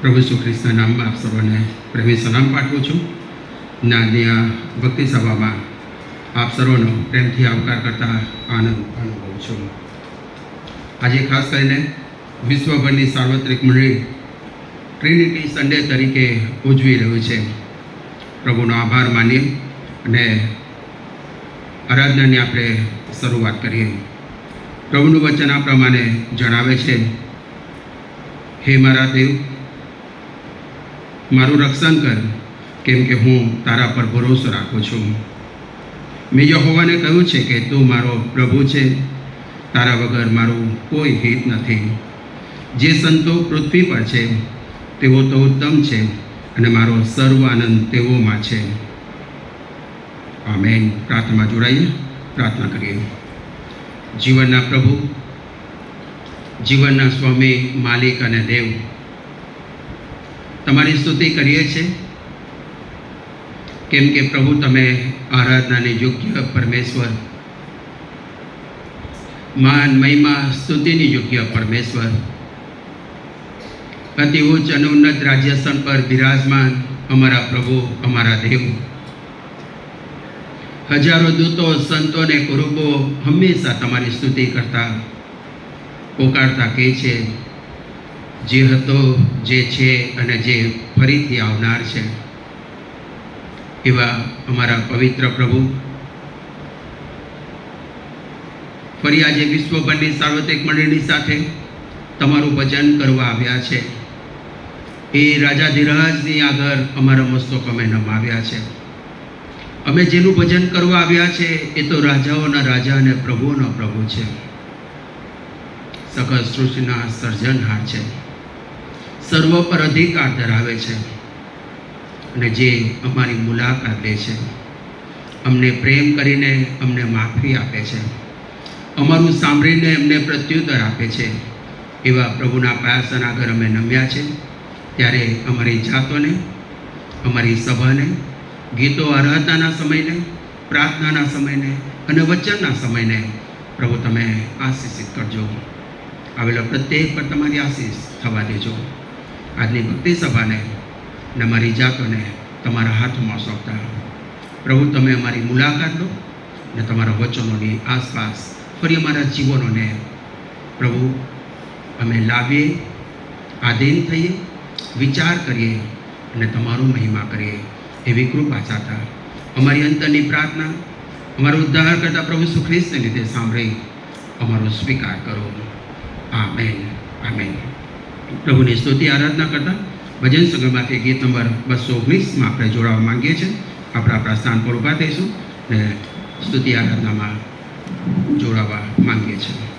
પ્રભુ ઈસુ ખ્રિસ્તના નામમાં આપ સર્વને પ્રેમી સલામ પાઠવું છું. આજની આ ભક્તિ સભામાં આપ સર્વનો પ્રેમથી આવકાર કરતા આનંદ અનુભવું છું. આજે ખાસ કરીને વિશ્વભરની સાર્વત્રિક મંડળી ટ્રિનિટી સન્ડે તરીકે ઉજવી રહ્યું છે. પ્રભુનો આભાર માનીએ અને આરાધનાની આપણે શરૂઆત કરીએ. પ્રભુનું વચન આ પ્રમાણે જણાવે છે, હે મારા દેવ, મારું રક્ષણ કર, કેમ કે હું તારા પર ભરોસો રાખું છું. મેં યહોવાને કહ્યું છે કે તું મારો પ્રભુ છે, તારા વગર મારું કોઈ હિત નથી. જે સંતો પૃથ્વી પર છે તેઓ તો ઉત્તમ છે અને મારો સર્વ આનંદ તેઓમાં છે. આમેન. પ્રાર્થનામાં જોડાઈએ, પ્રાર્થના કરીએ. જીવનના પ્રભુ, જીવનના સ્વામી, માલિક અને દેવ, તમારી સ્તુતિ કરીએ છીએ, કેમ કે પ્રભુ તમે આરાધનાને યોગ્ય પરમેશ્વર, માન મહિમા સ્તુતિની યોગ્ય પરમેશ્વર, અતિ ઉચ્ચ અને ઉન્નત રાજ્યસ્થાન પર બિરાજમાન અમારા પ્રભુ, અમારા દેવ, હજારો દૂતો, સંતો અને કુરુબો હંમેશા તમારી સ્તુતિ કરતા પોકારતા કહે છે, જે હતો, જે છે અને જે ફરીથી આવનાર છે. એવા અમારા પવિત્ર પ્રભુ, ફરી આજે વિશ્વભરની સાર્વત્રિક મંડળીની સાથે તમારું ભજન કરવા આવ્યા છે. એ રાજાધિરાજની આગળ અમારા મસ્તક અમે નમાવ્યા છે. અમે જેનું ભજન કરવા આવ્યા છે એ તો રાજાઓના રાજા અને પ્રભુઓનો પ્રભુ છે, સકળ સૃષ્ટિના સર્જનહાર છે, સર્વ પર અધિકાર ધરાવે છે અને જે અમારી મુલાકાત લે છે, અમને પ્રેમ કરીને અમને માફી આપે છે, અમારું સાંભળીને અમને પ્રત્યુત્તર આપે છે. એવા પ્રભુના પાયાસન આગળ અમે નમ્યા છે. ત્યારે અમારી જાતોને, અમારી સભાને, ગીતો આરાધનાના સમયને, પ્રાર્થનાના સમયને અને વચનના સમયને પ્રભુ તમે આશીષિત કરજો. આવેલા પ્રત્યેક પર તમારી આશીષ થવા દેજો. આજની ભક્તિ સભાને અને અમારી જાતોને તમારા હાથમાં સોંપતા પ્રભુ તમે અમારી મુલાકાત લો અને તમારા વચનોની આસપાસ ફરી અમારા જીવનોને પ્રભુ અમે લાવીએ, આધીન થઈએ, વિચાર કરીએ અને તમારું મહિમા કરીએ. એવી કૃપા ચાહતા અમારી અંતરની પ્રાર્થના અમારો ઉદ્ધાર કરતા પ્રભુ ઈસુ ખ્રિસ્તને લીધે સાંભળી અમારો સ્વીકાર કરો. Amen, amen. પ્રભુની સ્તુતિ આરાધના કરતા ભજન સંગ્રહમાંથી ગીત નંબર 219માં આપણે જોડાવા માંગીએ છીએ. આપણે આપણા સ્થાન પર ઊભા થઈશું અને સ્તુતિ આરાધનામાં જોડાવા માંગીએ છીએ.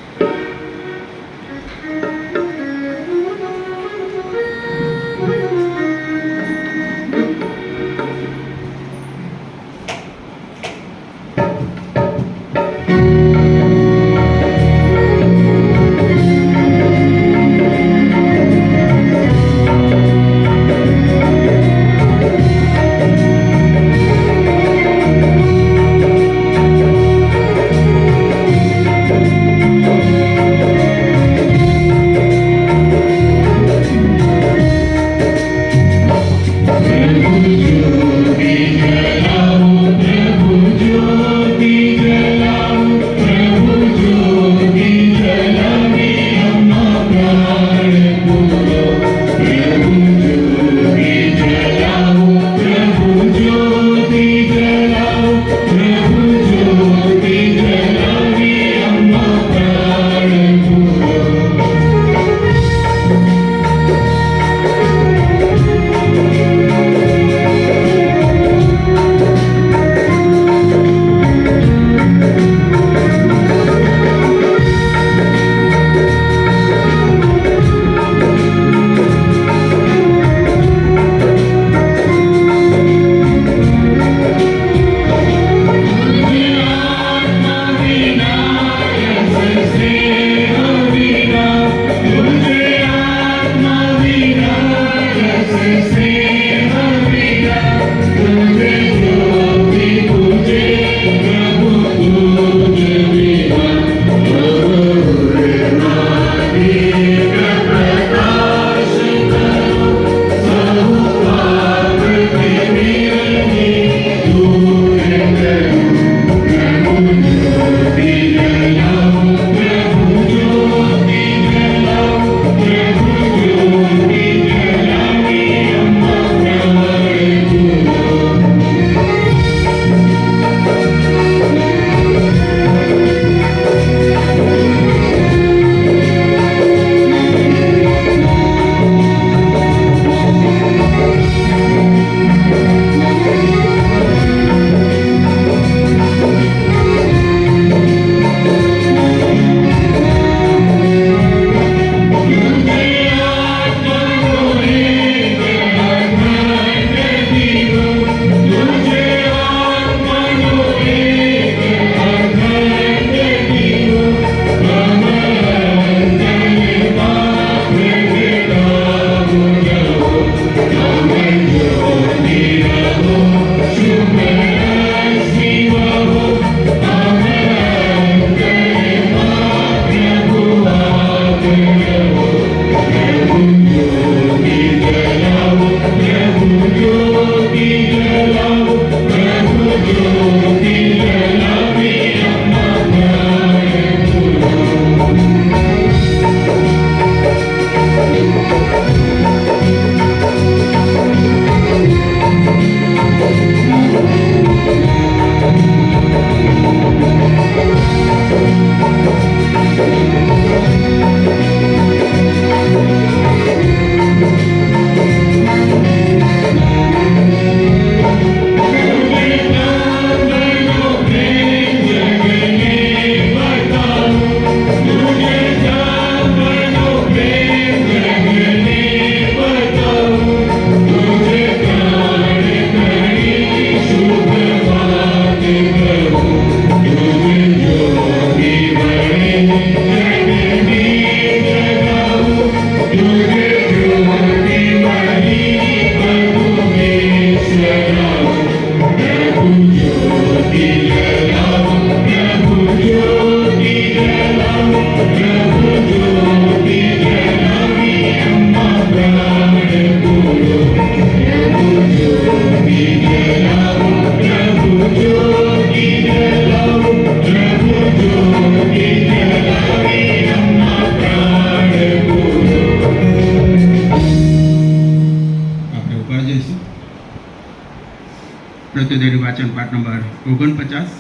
પ્રત્યુદય વાચન પાઠ નંબર 49,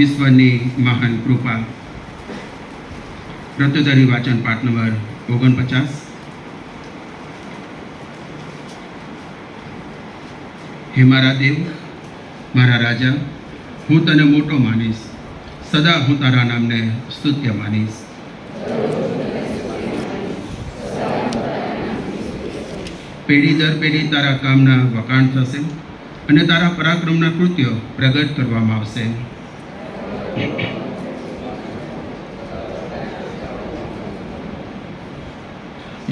ઈશ્વરની મહાન કૃપા. પ્રત્યુદય વાચન પાઠ નંબર 49. હે મારા દેવ, મારા રાજા, હું તને મોટો માનીશ, સદા હું તારા નામને સ્તુત્ય માનીશ. પેઢી દર પેઢી તારા કામના વખાણ થશે અને તારા પરાક્રમના કૃત્યો પ્રગટ કરવામાં આવશે.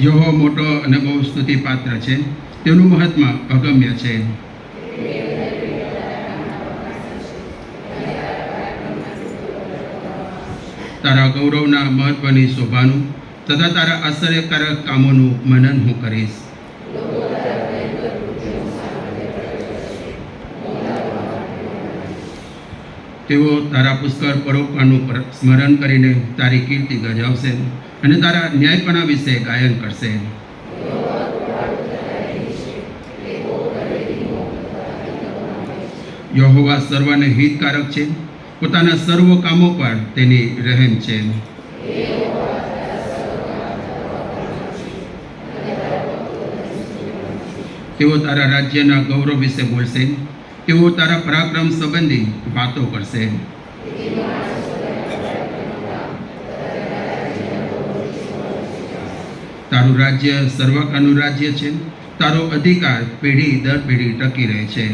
યહોવા મોટો અને બહુ સ્તુતિ પાત્ર છે, તેનું મહાત્મ્ય અગમ્ય છે. તારા ગૌરવના મહત્વની શોભાનું તથા તારા આશ્ચર્યકારક કામોનું મનન હું કરીશ. તેઓ તારા પુષ્કળ પરોપકારનું સ્મરણ કરીને તારી કીર્તિ ગજાવશે અને તારા ન્યાયપણા વિશે ગાયન કરશે. યહોવા સર્વને હિતકારક છે, પોતાના સર્વ કામો પર તેની રહેમ છે. તેઓ તારા રાજ્યના ગૌરવ વિશે બોલશે, તેઓ તારા પરાક્રમ સંબંધી વાતો કરશે. તારું રાજ્ય સર્વકાળનું રાજ્ય છે, તારો અધિકાર પેઢી દર પેઢી ટકી રહે છે.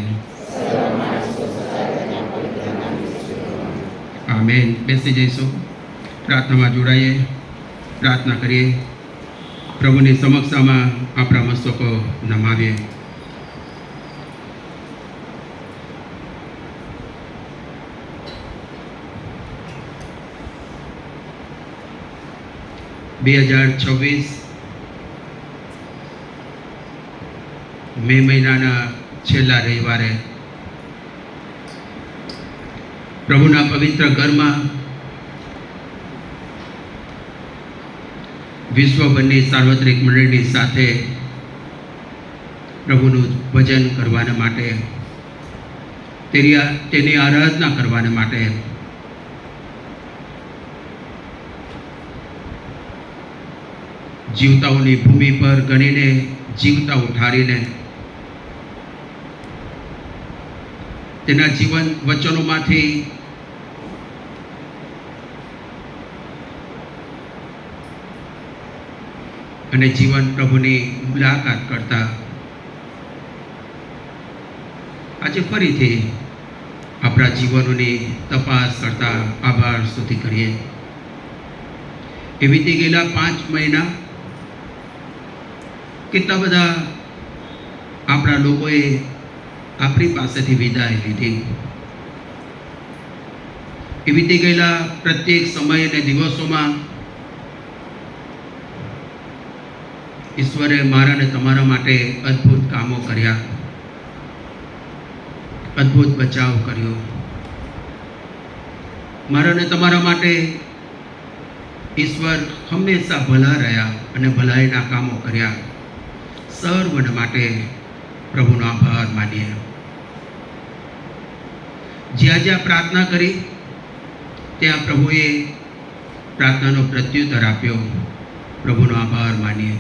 આમેન. બેસી જઈશું, પ્રાર્થનામાં જોડાઈએ, પ્રાર્થના કરીએ, પ્રભુની સમક્ષમાં આપણા મસ્તકો નમાવીએ. બે 2026 મે મહિનાના છેલ્લા રવિવારે પ્રભુના પવિત્ર ઘરમાં વિશ્વભરની સાર્વત્રિક મંડળીની સાથે પ્રભુનું ભજન કરવાના માટે, તેની આરાધના કરવાના માટે જીવતાઓની ભૂમિ પર ગણીને જીવતા ઉઠારીને તેના જીવન વચનોમાંથી અને જીવન પ્રભુની મુલાકાત કરતા આજે ફરીથી આપણા જીવનોની તપાસ કરતા આભાર સ્તુતિ કરીએ. એ વીતી ગયેલા 5 મહિના કેટલા બધા આપણા લોકોએ આપણી પાસેથી વિદાય લીધી. એ વીતી ગયેલા પ્રત્યેક સમય અને દિવસોમાં ઈશ્વરે મારા અને તમારા માટે અદ્ભુત કામો કર્યા, અદ્ભુત બચાવ કર્યો. મારા અને તમારા માટે ઈશ્વર હંમેશા ભલા રહ્યા અને ભલાઈના કામો કર્યા. સર્વને માટે પ્રભુનો આભાર માનીએ. જ્યાં જ્યાં પ્રાર્થના કરી ત્યાં પ્રભુએ પ્રાર્થનાનો પ્રત્યુત્તર આપ્યો. પ્રભુનો આભાર માનીએ.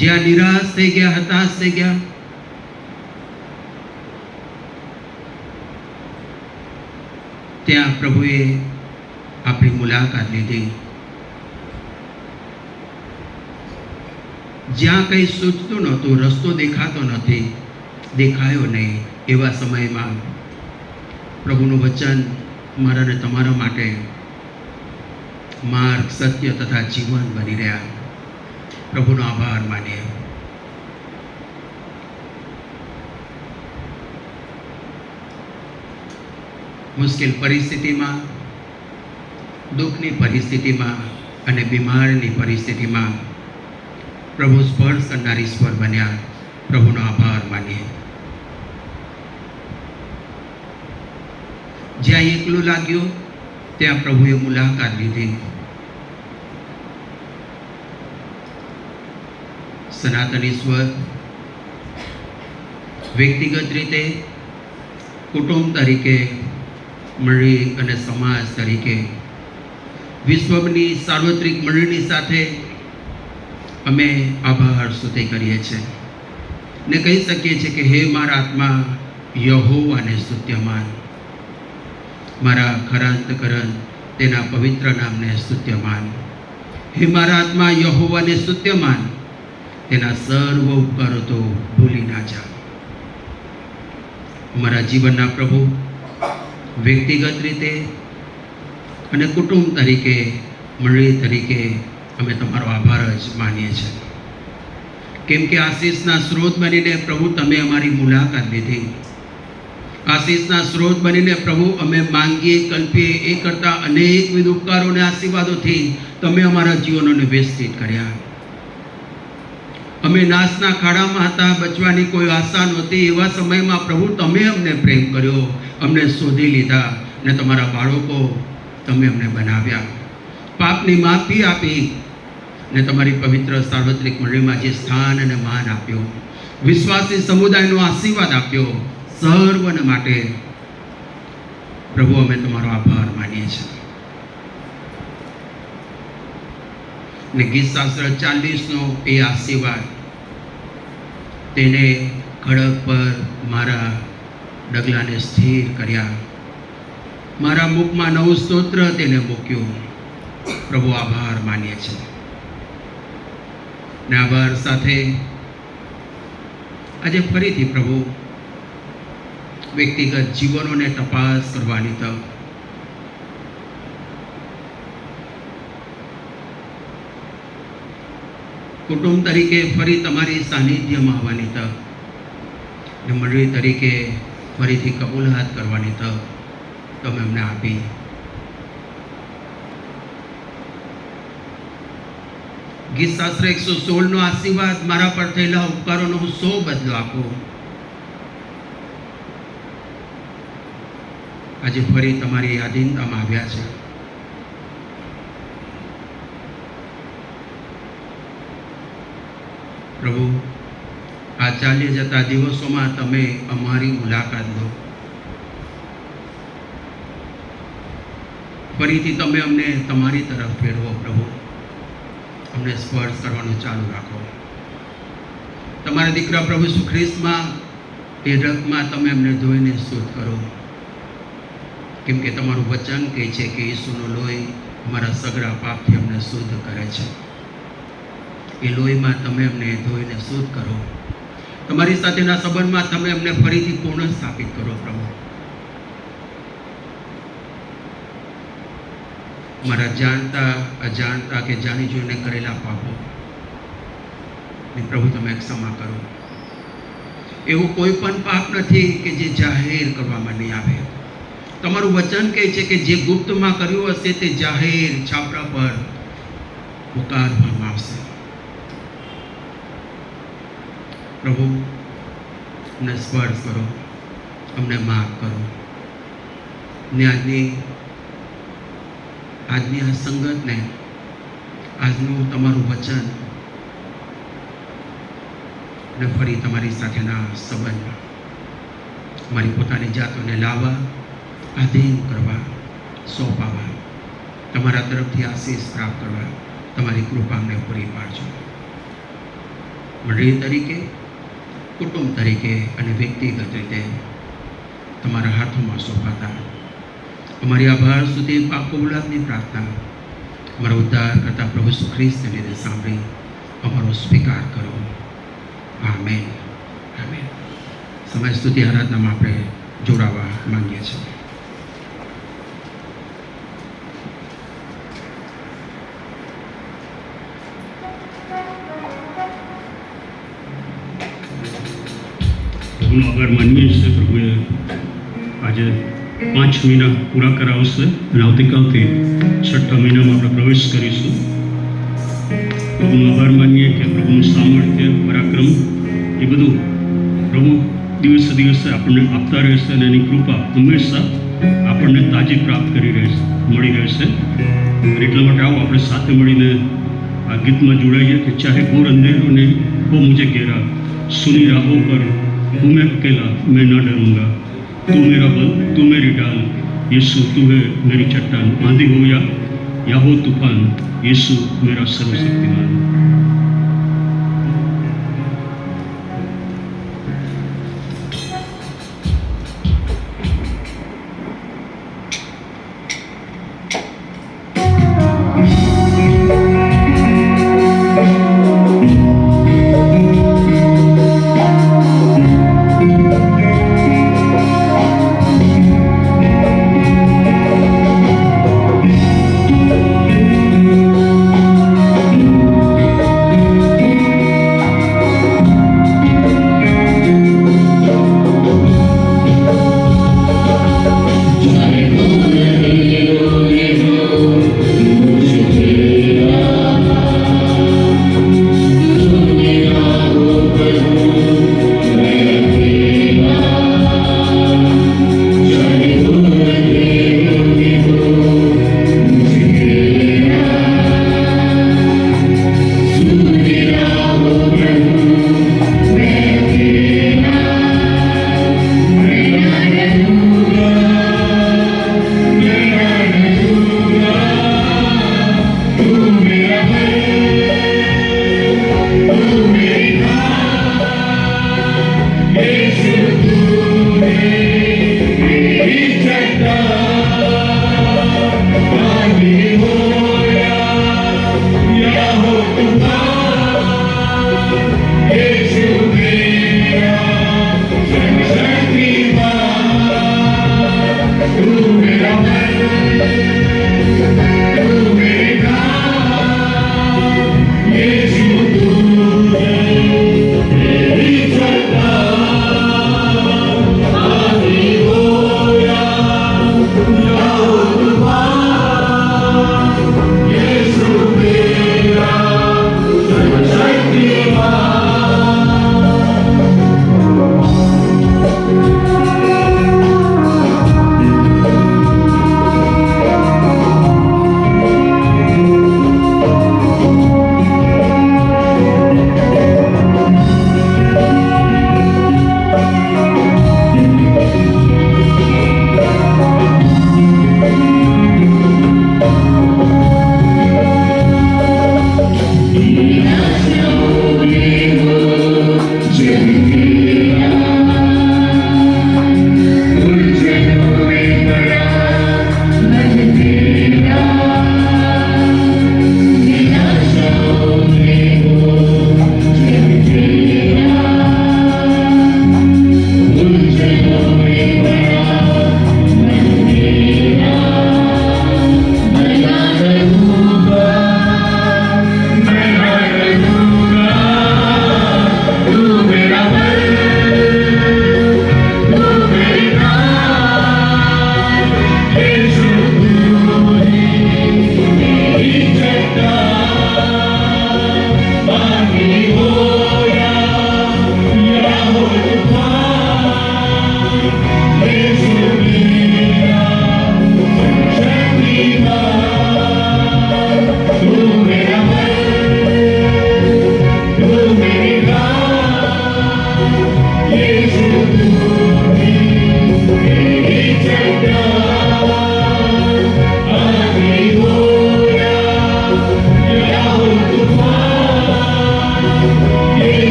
જ્યાં નિરાશ થઈ ગયા, હતાશ થઈ ગયા, ત્યાં પ્રભુએ આપણી મુલાકાત લીધી. જ્યાં કંઈ સૂચતું નહોતું, રસ્તો દેખાતો નથી, દેખાયો નહીં, એવા સમયમાં પ્રભુનું વચન મારા અને તમારા માટે માર્ગ, સત્ય તથા જીવન બની રહ્યા. પ્રભુનો આભાર માનીએ. મુશ્કેલ પરિસ્થિતિમાં, દુઃખની પરિસ્થિતિમાં અને બીમારની પરિસ્થિતિમાં પ્રભુ સ્પર્શ કરનાર ઈશ્વર બન્યા. પ્રભુનો આભાર માનીએ. જ્યાં એકલું લાગ્યું ત્યાં પ્રભુએ મુલાકાત લીધી. સનાતન ઈશ્વર વ્યક્તિગત રીતે, કુટુંબ તરીકે, મંડળી અને સમાજ તરીકે, વિશ્વની સાર્વત્રિક મંડળીની સાથે અમે આભાર સ્તુતિ કરીએ છીએ ને કહી શકીએ છીએ કે હે મારા આત્મા યહોવાને સ્તુત્યમાન, મારા ખરાંતકરણ તેના પવિત્ર નામને સ્તુત્યમાન. હે મારા આત્મા યહોવાને સ્તુત્યમાન, તેના સર્વ ઉપકારો તો ભૂલી ના જા. અમારા જીવનના પ્રભુ, વ્યક્તિગત રીતે અને કુટુંબ તરીકે, મંડળી તરીકે અમે તમારો આભાર જ માનીએ છીએ. કેમ કે આશીષના સ્ત્રોત બનીને પ્રભુ તમે અમારી મુલાકાત લીધી. આશીષના સ્ત્રોત બનીને પ્રભુ અમે માંગીએ, કલ્પીએ એ કરતાં અનેકવિધ ઉપકારો અને આશીર્વાદોથી તમે અમારા જીવનોને વ્યસ્તિત કર્યા. અમે નાશના ખાડામાં હતા, બચવાની કોઈ આશા નહોતી. એવા સમયમાં પ્રભુ તમે અમને પ્રેમ કર્યો, અમને શોધી લીધા અને તમારા બાળકો તમે અમને બનાવ્યા. પાપની માફી આપી ને તમારી પવિત્ર સાર્વત્રિક મંડળીમાં જે સ્થાન અને માન આપ્યો, વિશ્વાસી સમુદાયનો આશીર્વાદ આપ્યો, સર્વને માટે પ્રભુ અમે તમારો આભાર માનીએ છીએ. ને ગીતશાસ્ત્ર 40નો એ આશીર્વાદ, તેને ખડક પર મારા ડગલાને સ્થિર કર્યા, મારા મુખમાં નવું સ્તોત્ર તેને મૂક્યું. પ્રભુ આભાર માનીએ છીએ. ને આભાર સાથે આજે ફરીથી પ્રભુ વ્યક્તિગત જીવનોને તપાસ કરવાની તક, કુટુંબ તરીકે ફરી તમારી સાનિધ્યમાં આવવાની તક, ને મંડળી તરીકે ફરીથી કબૂલાત કરવાની તક તમે અમને આપી. ગીતશાસ્ત્ર 116નો આશીર્વાદ, મારા પર થયેલા ઉપકારોનો હું 100 બદલો આપું. આજે ફરી તમારી આધીનતામાં આવ્યા છે. પ્રભુ, આ ચાલી જતા દિવસોમાં તમે અમારી મુલાકાત લો. ફરીથી તમે અમને તમારી તરફ ફેરવો. પ્રભુ, અમને સ્પર્શ કરવાનું ચાલુ રાખો. તમારા દીકરા પ્રભુ ઈસુ ખ્રિસ્તમાં એ રક્તમાં તમે અમને ધોઈને શુદ્ધ કરો. કેમ કે તમારું વચન કહે છે કે ઈસુનું લોહી અમારા સગળા પાપથી અમને શુદ્ધ કરે છે. એ લોહીમાં તમે અમને ધોઈને શુદ્ધ કરો. તમારી સાથેના સંબંધમાં તમે અમને ફરીથી પૂર્ણ સ્થાપિત કરો. પ્રભુ, મારા જાણતા અજાણતા કે જાણી જોઈને કરેલા પાપો ને પ્રભુ તમે ક્ષમા કરો. એવું કોઈ પણ પાપ નથી કે જે જાહેર કરવામાં નહીં આવે. તમારું વચન કહે છે કે જે ગુપ્તમાં કર્યું હશે તે જાહેર છાપરા પર ઉતારવામાં આવશે. પ્રભુ, અમને સ્પર્શ કરો, અમને માફ કરો. ને આજની આ સંગતને, આજનું તમારું વચન ને ફરી તમારી સાથેના સંબંધ, મારી પોતાની જાતોને લાવવા, આધીન કરવા, સોંપાવા, તમારા તરફથી આશીષ પ્રાપ્ત કરવા તમારી કૃપા અમને પૂરી પાડજો. મંડળી તરીકે, કુટુંબ તરીકે અને વ્યક્તિગત રીતે તમારા હાથોમાં સોંપાતા અમારી આભાર સુધી પાપ કબૂલાતની પ્રાર્થના અમારા ઉદ્ધાર કરતા પ્રભુ ઈસુ ખ્રિસ્તને લીધે સાંભળી અમારો સ્વીકાર કરો. આમેન. આમેન. સમય સ્તુતિ આરાધનામાં આપણે જોડાવા માંગીએ છીએ. પ્રભુનો આભાર માનીએ છીએ. પ્રભુએ આજે 5 મહિના પૂરા કરાવશે અને આવતીકાલથી 6ઠ્ઠા મહિનામાં આપણે પ્રવેશ કરીશું. પ્રભુનો આભાર માનીએ કે પ્રભુનું સામર્થ્ય, પરાક્રમ એ બધું પ્રભુ દિવસે દિવસે આપણને આપતા રહેશે અને એની કૃપા હંમેશા આપણને તાજી પ્રાપ્ત મળી રહેશે. એટલા માટે આવો આપણે સાથે મળીને આ ગીતમાં જોડાઈએ કે ચાહે ઘોર અંધેરો ને હો મુझे घेरा, सुनी राहों पर हूँ मैं अकेला, मैं ना डरूंगा, तू मेरा बल, तू मेरी ढाल, यीशु तू है मेरी चट्टान, आंधी हो या हो तूफान, यीशु मेरा सर्वशक्तिमान।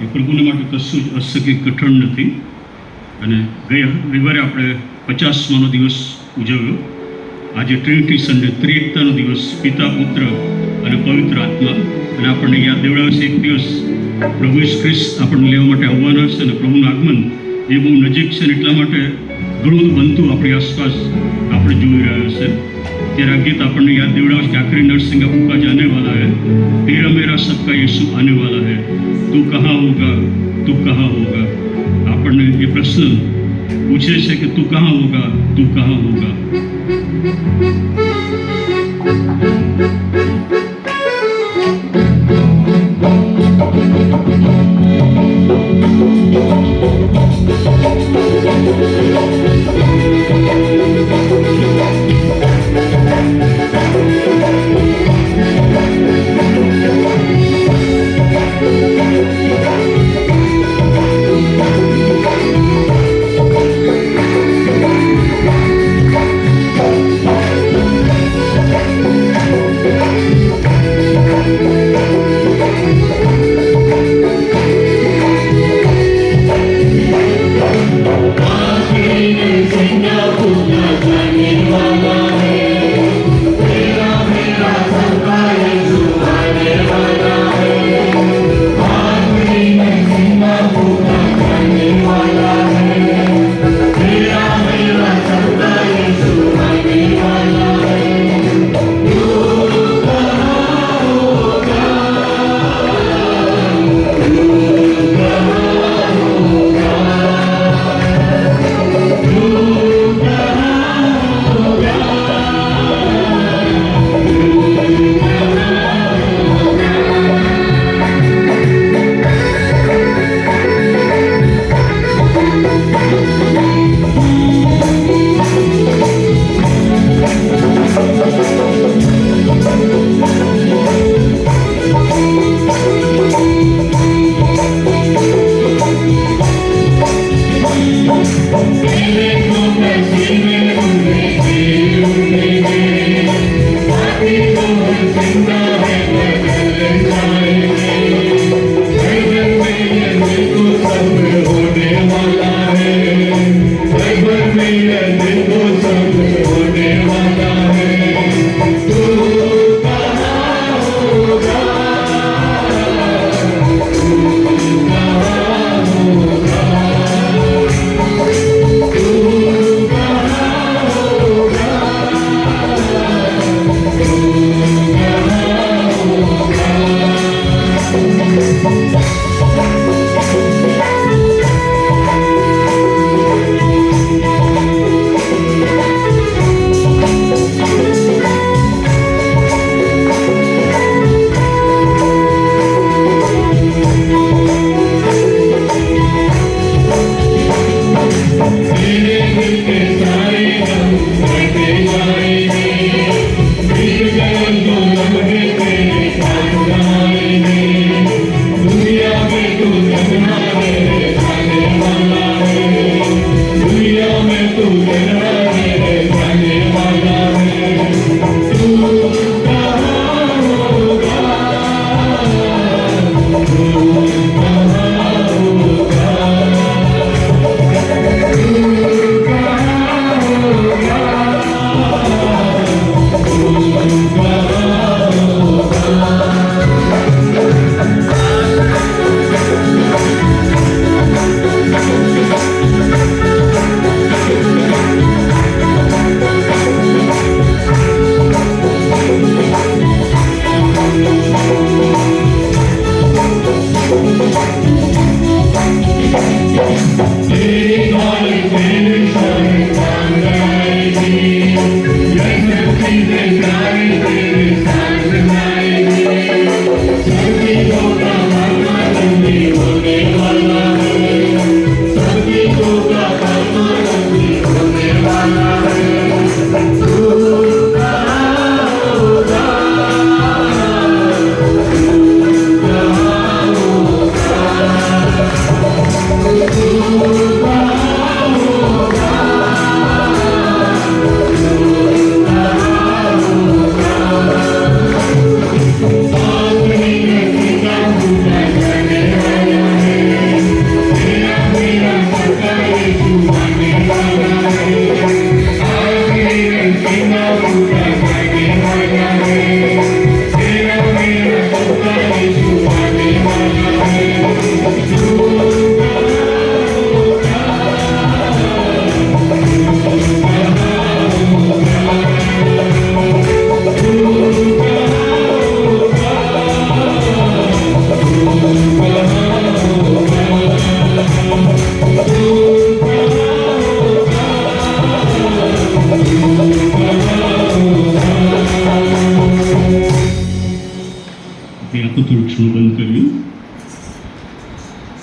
એ પ્રભુને માટે કશું જ અશક્ય કઠણ નથી. અને ગયા રવિવારે આપણે 50માનો દિવસ ઉજવ્યો. આજે ટ્રિનિટી સન્ડે, ત્રિએકતાનો દિવસ, પિતા, પુત્ર અને પવિત્ર આત્મા. અને આપણને યાદ દેવડાવે છે એક દિવસ પ્રભુ ઈસુ ખ્રિસ્ત આપણને લેવા માટે આવવાના છે અને પ્રભુનું આગમન એ બહુ નજીક છે અને એટલા માટે ઘણું બધું બનતું આપણી આસપાસ આપણે જોઈ રહ્યા છે. ત્યારે આ ગીત આપણને યાદ દેવડાવે છે કે આખરી નરસિંહ पुका जाने वाला है, तेरा मेरा सबका यीशु आने वाला है, તું कहाँ होगा, તું कहाँ होगा. આપણને એ પ્રશ્ન પૂછે છે કે તું कहाँ होगा, તું कहाँ होगा.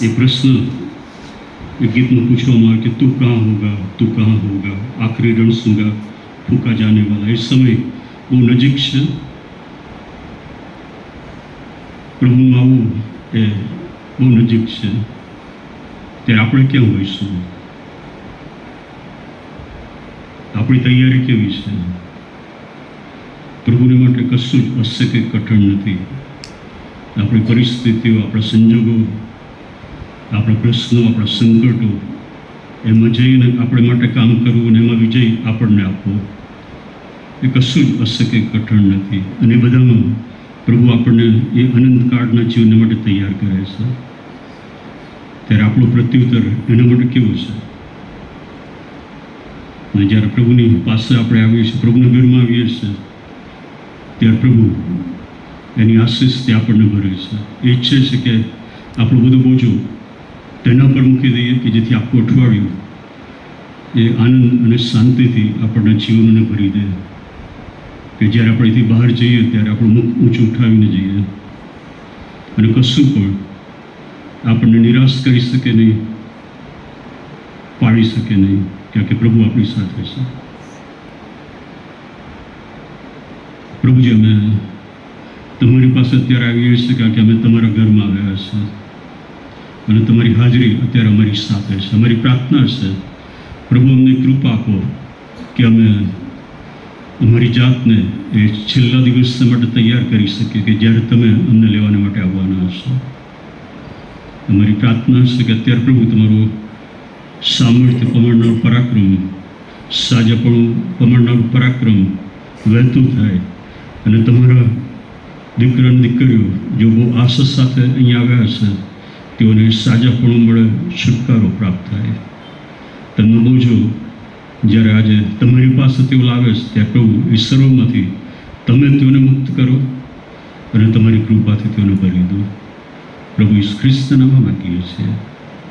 ये प्रश्न एक गीत में पूछવામાં આવે કે તું कहाँ होगा, તું कहाँ होगा, आखिरी रण सूंगा फूका जाने वाला। इस समय બહુ નજીક છે, પ્રભુનું આવવું એ બહુ નજીક છે, ત્યારે આપણે ક્યાં હોઈશું? આપણી તૈયારી કેવી છે? પ્રભુને માટે કશું જ અશક્ય કઠણ નથી. આપણી પરિસ્થિતિઓ, આપણા સંજોગો, આપણા પ્રશ્નો, આપણા સંકટો, એમાં જઈને આપણે માટે કામ કરવું અને એમાં વિજય આપણને આપવો એ કશું જ અશક્ય કઠણ નથી. અને બધામાં પ્રભુ આપણને એ અનંતકાળના જીવન માટે તૈયાર કરે છે. ત્યારે આપણું પ્રત્યુત્તર એના માટે કેવું છે? અને જ્યારે પ્રભુની પાસે આપણે આવીએ છીએ, પ્રભુના ઘરમાં આવીએ છીએ, ત્યારે પ્રભુ એની આશીષથી આપણને ભરે છે. એ ઈચ્છે છે કે આપણું બધું બોજો તેના પર મૂકી દઈએ કે જેથી આખું અઠવાડિયું એ આનંદ અને શાંતિથી આપણના જીવનને ભરી દે. કે જ્યારે આપણે અહીંથી બહાર જઈએ ત્યારે આપણું મુખ ઊંચું ઉઠાવીને જઈએ અને કશું પણ આપણને નિરાશ કરી શકે નહીં, પાડી શકે નહીં, કારણ કે પ્રભુ આપણી સાથે છે. પ્રભુજી, અમે તમારી પાસે અત્યારે આવીએ છીએ કારણ કે અમે તમારા ઘરમાં આવ્યા છે અને તમારી હાજરી અત્યારે અમારી સાથે છે. અમારી પ્રાર્થના છે પ્રભુ અમને કૃપા આપો કે અમે અમારી જાતને એ છેલ્લા દિવસ માટે તૈયાર કરી શકીએ કે જ્યારે તમે અમને લેવાના માટે આવવાના હશો. અમારી પ્રાર્થના છે કે અત્યારે પ્રભુ તમારું સામર્થ્ય પમાડનારું પરાક્રમ, સાજાપણું પમાડનારું પરાક્રમ વહેતું થાય અને તમારા દીકરા અને દીકરીઓ જો બહુ આશા સાથે અહીંયા આવ્યા છે તેઓને સાજાપણું મળે, છુટકારો પ્રાપ્ત થાય. તેમનો બોજો જ્યારે આજે તમારી પાસે તેઓ લાવે છે ત્યારે પ્રભુ એ સર્વમાંથી તમે તેઓને મુક્ત કરો અને તમારી કૃપાથી તેઓને ભરી દો. પ્રભુ ઈસુ ખ્રિસ્તના નામમાં માંગીએ છીએ.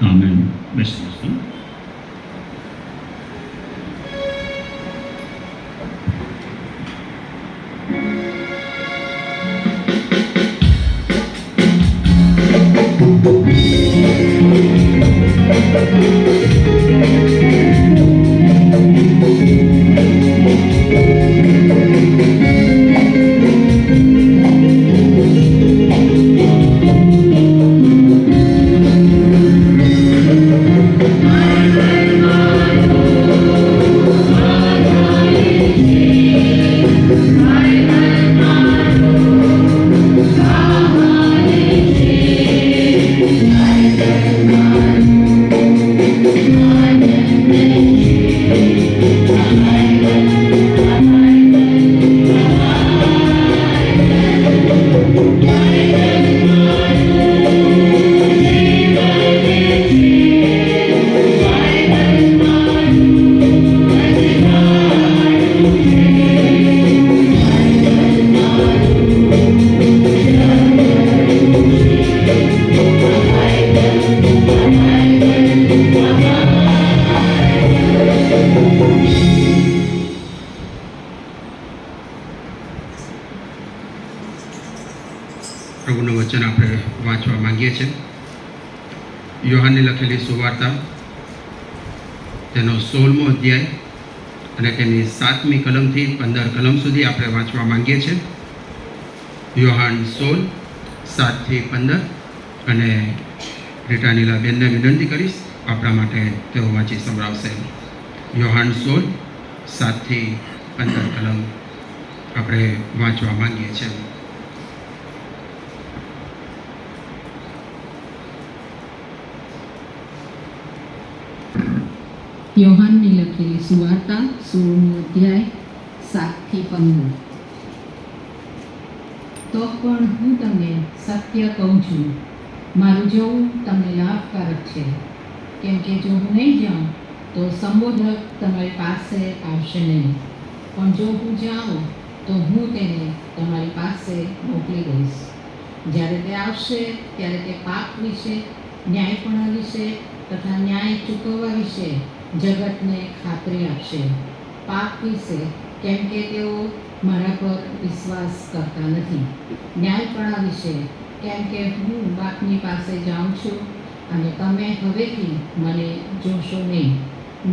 આમેન. બેસીએ. પ્રભુનું વચન આપણે વાંચવા માંગીએ છીએ. યોહાનની લખેલી સુવાર્તા તેનો 16મો અધ્યાય અને તેની 7મી કલમથી 15 કલમ સુધી આપણે વાંચવા માંગીએ છીએ. યોહાન 16, 7થી 15. અને રીટાનીલા બેનને વિનંતી કરીશ, આપણા માટે તેઓ વાંચી સંભળાવશે. યોહાન 16, 7થી 15 કલમ આપણે વાંચવા માંગીએ છીએ. યોહાનની લખેલી સુવાર્તા 16મો અધ્યાય 7થી 15. તો પણ હું તમને સત્ય કહું છું, મારું જવું તમને લાભકારક છે, કેમ કે જો હું નહીં જાઉં તો સંબોધક તમારી પાસે આવશે નહીં, પણ જો હું જાઉં તો હું તેને તમારી પાસે મોકલી દઈશ. જ્યારે તે આવશે ત્યારે તે પાપ વિશે, ન્યાયપણા વિશે તથા ન્યાય ચૂકવવા વિશે જગતને ખાતરી આપશે. પાપ વિશે, કેમ કે તેઓ મારા પર વિશ્વાસ કરતા નથી. ન્યાયપણા વિશે, કેમ કે હું બાપની પાસે જાઉં છું અને તમે હવેથી મને જોશો નહીં.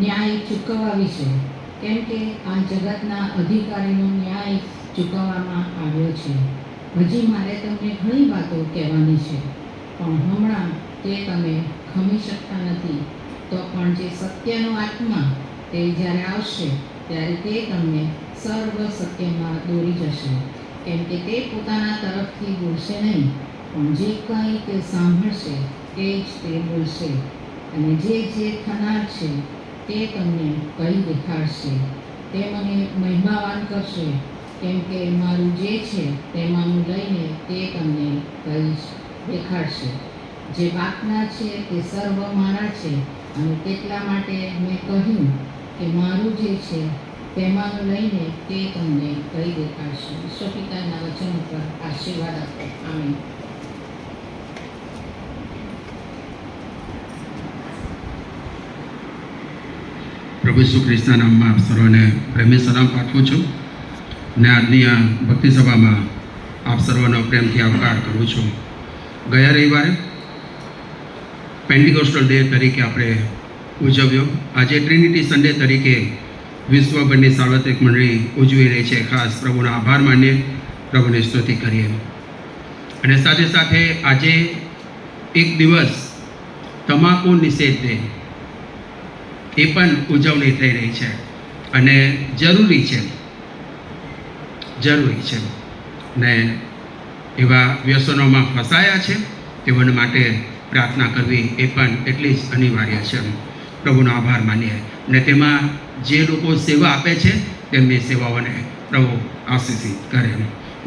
ન્યાય ચૂકવવા વિશે, કેમ કે આ જગતના અધિકારીનો ન્યાય ચૂકવવામાં આવ્યો છે. હજી મારે તમને ઘણી વાતો કહેવાની છે, પણ હમણાં તે તમે ખમી શકતા નથી. તો પણ જે સત્યનો આત્મા તે જ્યારે આવશે ત્યારે તે તમને સર્વ સત્યમાં દોરી જશે, કેમ કે તે પોતાના તરફથી બોલશે નહીં, પણ જે કંઈ તે સાંભળશે તે જ તે બોલશે, અને જે થનાર છે તે તમને કહી દેખાડશે. તે મને મહિમાવાન કરશે, કેમ કે મારું જે છે તેમાંનું લઈને તે તમને કહી દેખાડશે. જે બાપના છે તે સર્વ મારા છે, અને તેટલા માટે મેં કહ્યું કે મારું જે છે તેમાંનું લઈને તે તમને કહી દેખાડશે. ઈશ્વર પિતાના વચન ઉપર આશીર્વાદ આપો. આમીન. પ્રભુ ઈસુ ખ્રિસ્તના નામમાં આપ સર્વને પ્રેમી સલામ પાઠવું છું, ને આજની આ ભક્તિ સભામાં આપ સર્વનો પ્રેમથી આવકાર કરું છું. ગયા રવિવારે પેન્ટિકોસ્ટલ ડે તરીકે આપણે ઉજવ્યો. આજે ટ્રિનિટી સન્ડે તરીકે વિશ્વભરની સાર્વત્રિક મંડળી ઉજવી રહી છે. ખાસ પ્રભુનો આભાર માનીએ, પ્રભુની સ્તુતિ કરીએ. અને સાથે સાથે આજે એક દિવસ તમાકુ નિષેધ ડે, એ પણ ઉજવણી થઈ રહી છે, અને જરૂરી છે ને એવા વ્યસનોમાં ફસાયા છે તેઓના માટે પ્રાર્થના કરવી એ પણ એટલી જ અનિવાર્ય છે. પ્રભુનો આભાર માનીએ, ને તેમાં જે લોકો સેવા આપે છે તેમની સેવાઓને પ્રભુ આશીષિત કરે.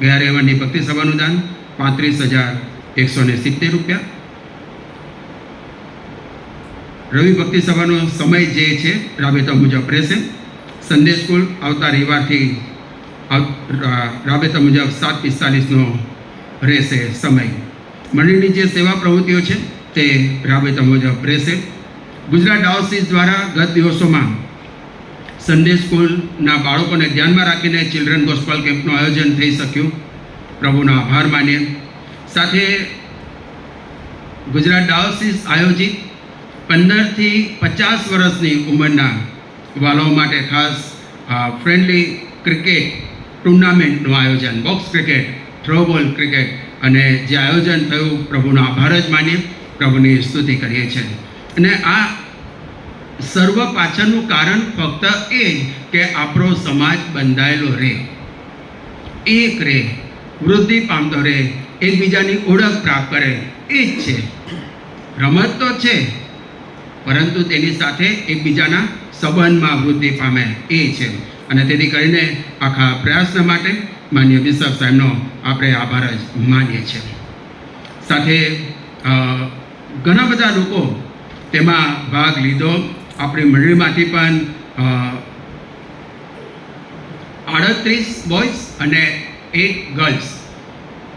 ગયા રવિવારની ભક્તિ સભાનું દાન 35,170 રૂપિયા. રવિ ભક્તિ સભાનો સમય જે છે રાબેતા મુજબ રહેશે. સન્ડે સ્કૂલ આવતા રવિવારથી રાબેતા મુજબ 7:45નો રહેશે સમય. મંડળીની જે સેવા પ્રવૃત્તિઓ છે તે રાબેતા મુજબ રહેશે. ગુજરાત ડાયોસીસ દ્વારા ગત દિવસોમાં સન્ડે સ્કૂલના બાળકોને ધ્યાનમાં રાખીને ચિલ્ડ્રન ગોસ્પલ કેમ્પનું આયોજન થઈ શક્યું. પ્રભુનો આભાર માનીએ. સાથે ગુજરાત ડાયોસીસ આયોજિત 15 થી 50 વર્ષની ઉંમરના વાલાઓ માટે ખાસ ફ્રેન્ડલી ક્રિકેટ ટુર્નામેન્ટનું આયોજન, બોક્સ ક્રિકેટ, થ્રોબોલ ક્રિકેટ, અને જે આયોજન થયું પ્રભુનો આભાર જ માનીએ, પ્રભુની સ્તુતિ કરીએ છીએ. અને આ સર્વ પાછળનું કારણ ફક્ત એ જ કે આપણો સમાજ બંધાયેલો રહે, એક રહે, વૃદ્ધિ પામતો રહે, એકબીજાની ઓળખ પ્રાપ્ત કરે, એ જ છે. રમત તો છે, પરંતુ તેની સાથે એકબીજાના સંબંધમાં વૃદ્ધિ પામે, એ છે. અને તેથી કરીને આખા પ્રયાસના માટે માન્ય બિશપ સાહેબનો આપણે આભાર જ માનીએ છીએ. સાથે ઘણા બધા લોકો તેમાં ભાગ લીધો. આપણી મંડળીમાંથી પણ 38 બોયઝ અને 8 ગર્લ્સ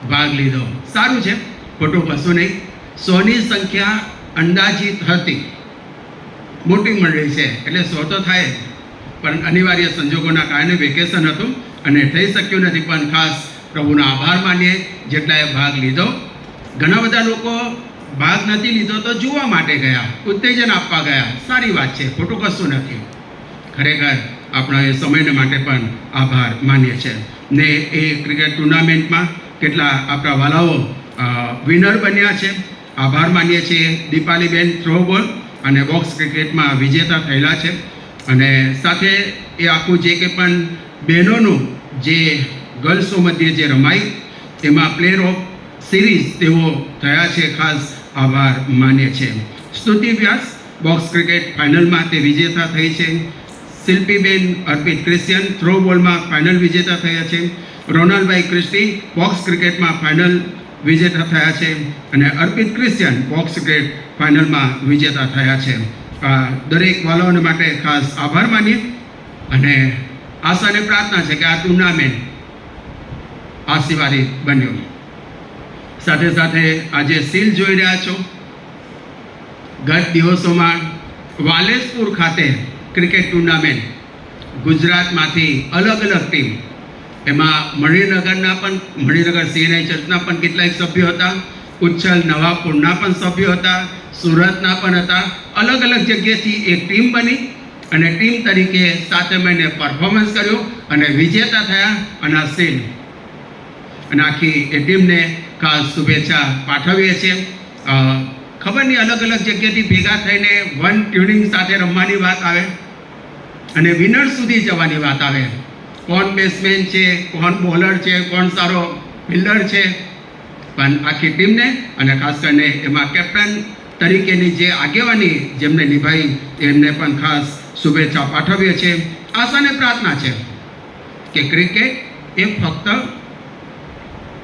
ભાગ લીધો. સારું છે, ખોટું કશું નહીં. 100ની સંખ્યા અંદાજિત હતી. મોટી મંડળી છે એટલે 100 તો થાય, પણ અનિવાર્ય સંજોગોના કારણે વેકેશન હતું અને થઈ શક્યું નથી. પણ ખાસ પ્રભુનો આભાર માનીએ જેટલાએ ભાગ લીધો. ઘણા બધા લોકો ભાગ નથી લીધો તો જોવા માટે ગયા, ઉત્તેજન આપવા ગયા. સારી વાત છે, ખોટું કશું નથી. ખરેખર આપણા એ સમયને માટે પણ આભાર માનીએ છીએ. ને એ ક્રિકેટ ટુર્નામેન્ટમાં કેટલા આપણા વાલાઓ વિનર બન્યા છે. આભાર માનીએ છીએ. દીપાલીબેન થ્રોબોલ અને બોક્સ ક્રિકેટમાં વિજેતા થયેલા છે. અને સાથે એ આખું જે કે પણ બહેનોનું જે ગર્લ્સો મધ્યે જે રમાઈ એમાં પ્લેયર ઓફ સિરીઝ તેઓ થયા છે. ખાસ આભાર માનીએ છીએ. સ્તુતિ વ્યાસ બોક્સ ક્રિકેટ ફાઇનલમાં તે વિજેતા થઈ છે. શિલ્પીબેન અર્પિત ક્રિશ્ચિયન થ્રોબોલમાં ફાઇનલ વિજેતા થયા છે. રોનાલ્ડભાઈ ક્રિસ્ટી બોક્સ ક્રિકેટમાં ફાઇનલ વિજેતા થયા છે. અને અર્પિત ક્રિશ્ચિયન બોક્સ ક્રિકેટ ફાઇનલમાં વિજેતા થયા છે. આ દરેક વાલાઓને માટે ખાસ આભાર માનીએ અને આશા અને પ્રાર્થના છે કે આ ટુર્નામેન્ટ આશીર્વાદિત બન્યો. સાથે સાથે આજે સીલ જોઈ રહ્યા છો. ગત દિવસોમાં વાલેસપુર ખાતે ક્રિકેટ ટુર્નામેન્ટ ગુજરાતમાંથી અલગ અલગ ટીમ, એમાં મણિનગર સીએનઆઈ ચર્ચના પણ કેટલાક સભ્યો હતા, ઉચ્છલ નવાપુરના પણ સભ્યો હતા, સુરતના પણ હતા. અલગ અલગ જગ્યાએથી એક ટીમ બની અને ટીમ તરીકે 7 મહિને પરફોર્મન્સ કર્યો અને વિજેતા થયા. અને આ સીલ અને આખી એ ટીમને ખાસ શુભેચ્છા પાઠવીએ છીએ. ખબર નહીં, અલગ અલગ જગ્યાએથી ભેગા થઈને વન ટ્યુનિંગ સાથે રમવાની વાત આવે અને વિનર સુધી જવાની વાત આવે. કોણ બેટ્સમેન છે, કોણ બોલર છે, કોણ સારો ફિલ્ડર છે, પણ આખી ટીમને અને ખાસ કરીને એમાં કેપ્ટન તરીકેની જે આગેવાની જેમને નિભાઈ એમને પણ ખાસ શુભેચ્છા પાઠવીએ છીએ. આશાને પ્રાર્થના છે કે ક્રિકેટ એ ફક્ત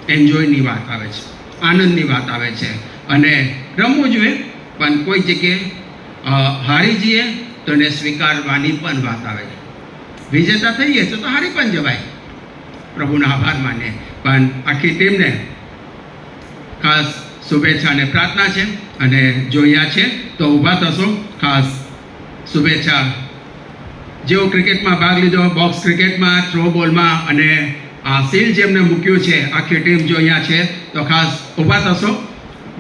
એન્જોયની વાત આવે છે, આનંદની વાત આવે છે અને રમવું જોઈએ, પણ કોઈ જગ્યાએ હારી જઈએ તો એને સ્વીકારવાની પણ વાત આવે છે. વિજેતા થઈએ તો હારી પણ જવાય. પ્રભુનો આભાર માનીએ, પણ આખી ટીમને ખાસ શુભેચ્છા અને પ્રાર્થના છે. અને જો અહીંયા છે તો ઊભા થશો. ખાસ શુભેચ્છા. જેઓ ક્રિકેટમાં ભાગ લીધો, બોક્સ ક્રિકેટમાં, થ્રો બોલમાં અને આ સીલ જેમને મૂક્યું છે, આખી ટીમ જો અહીંયા છે તો ખાસ ઊભા થશો.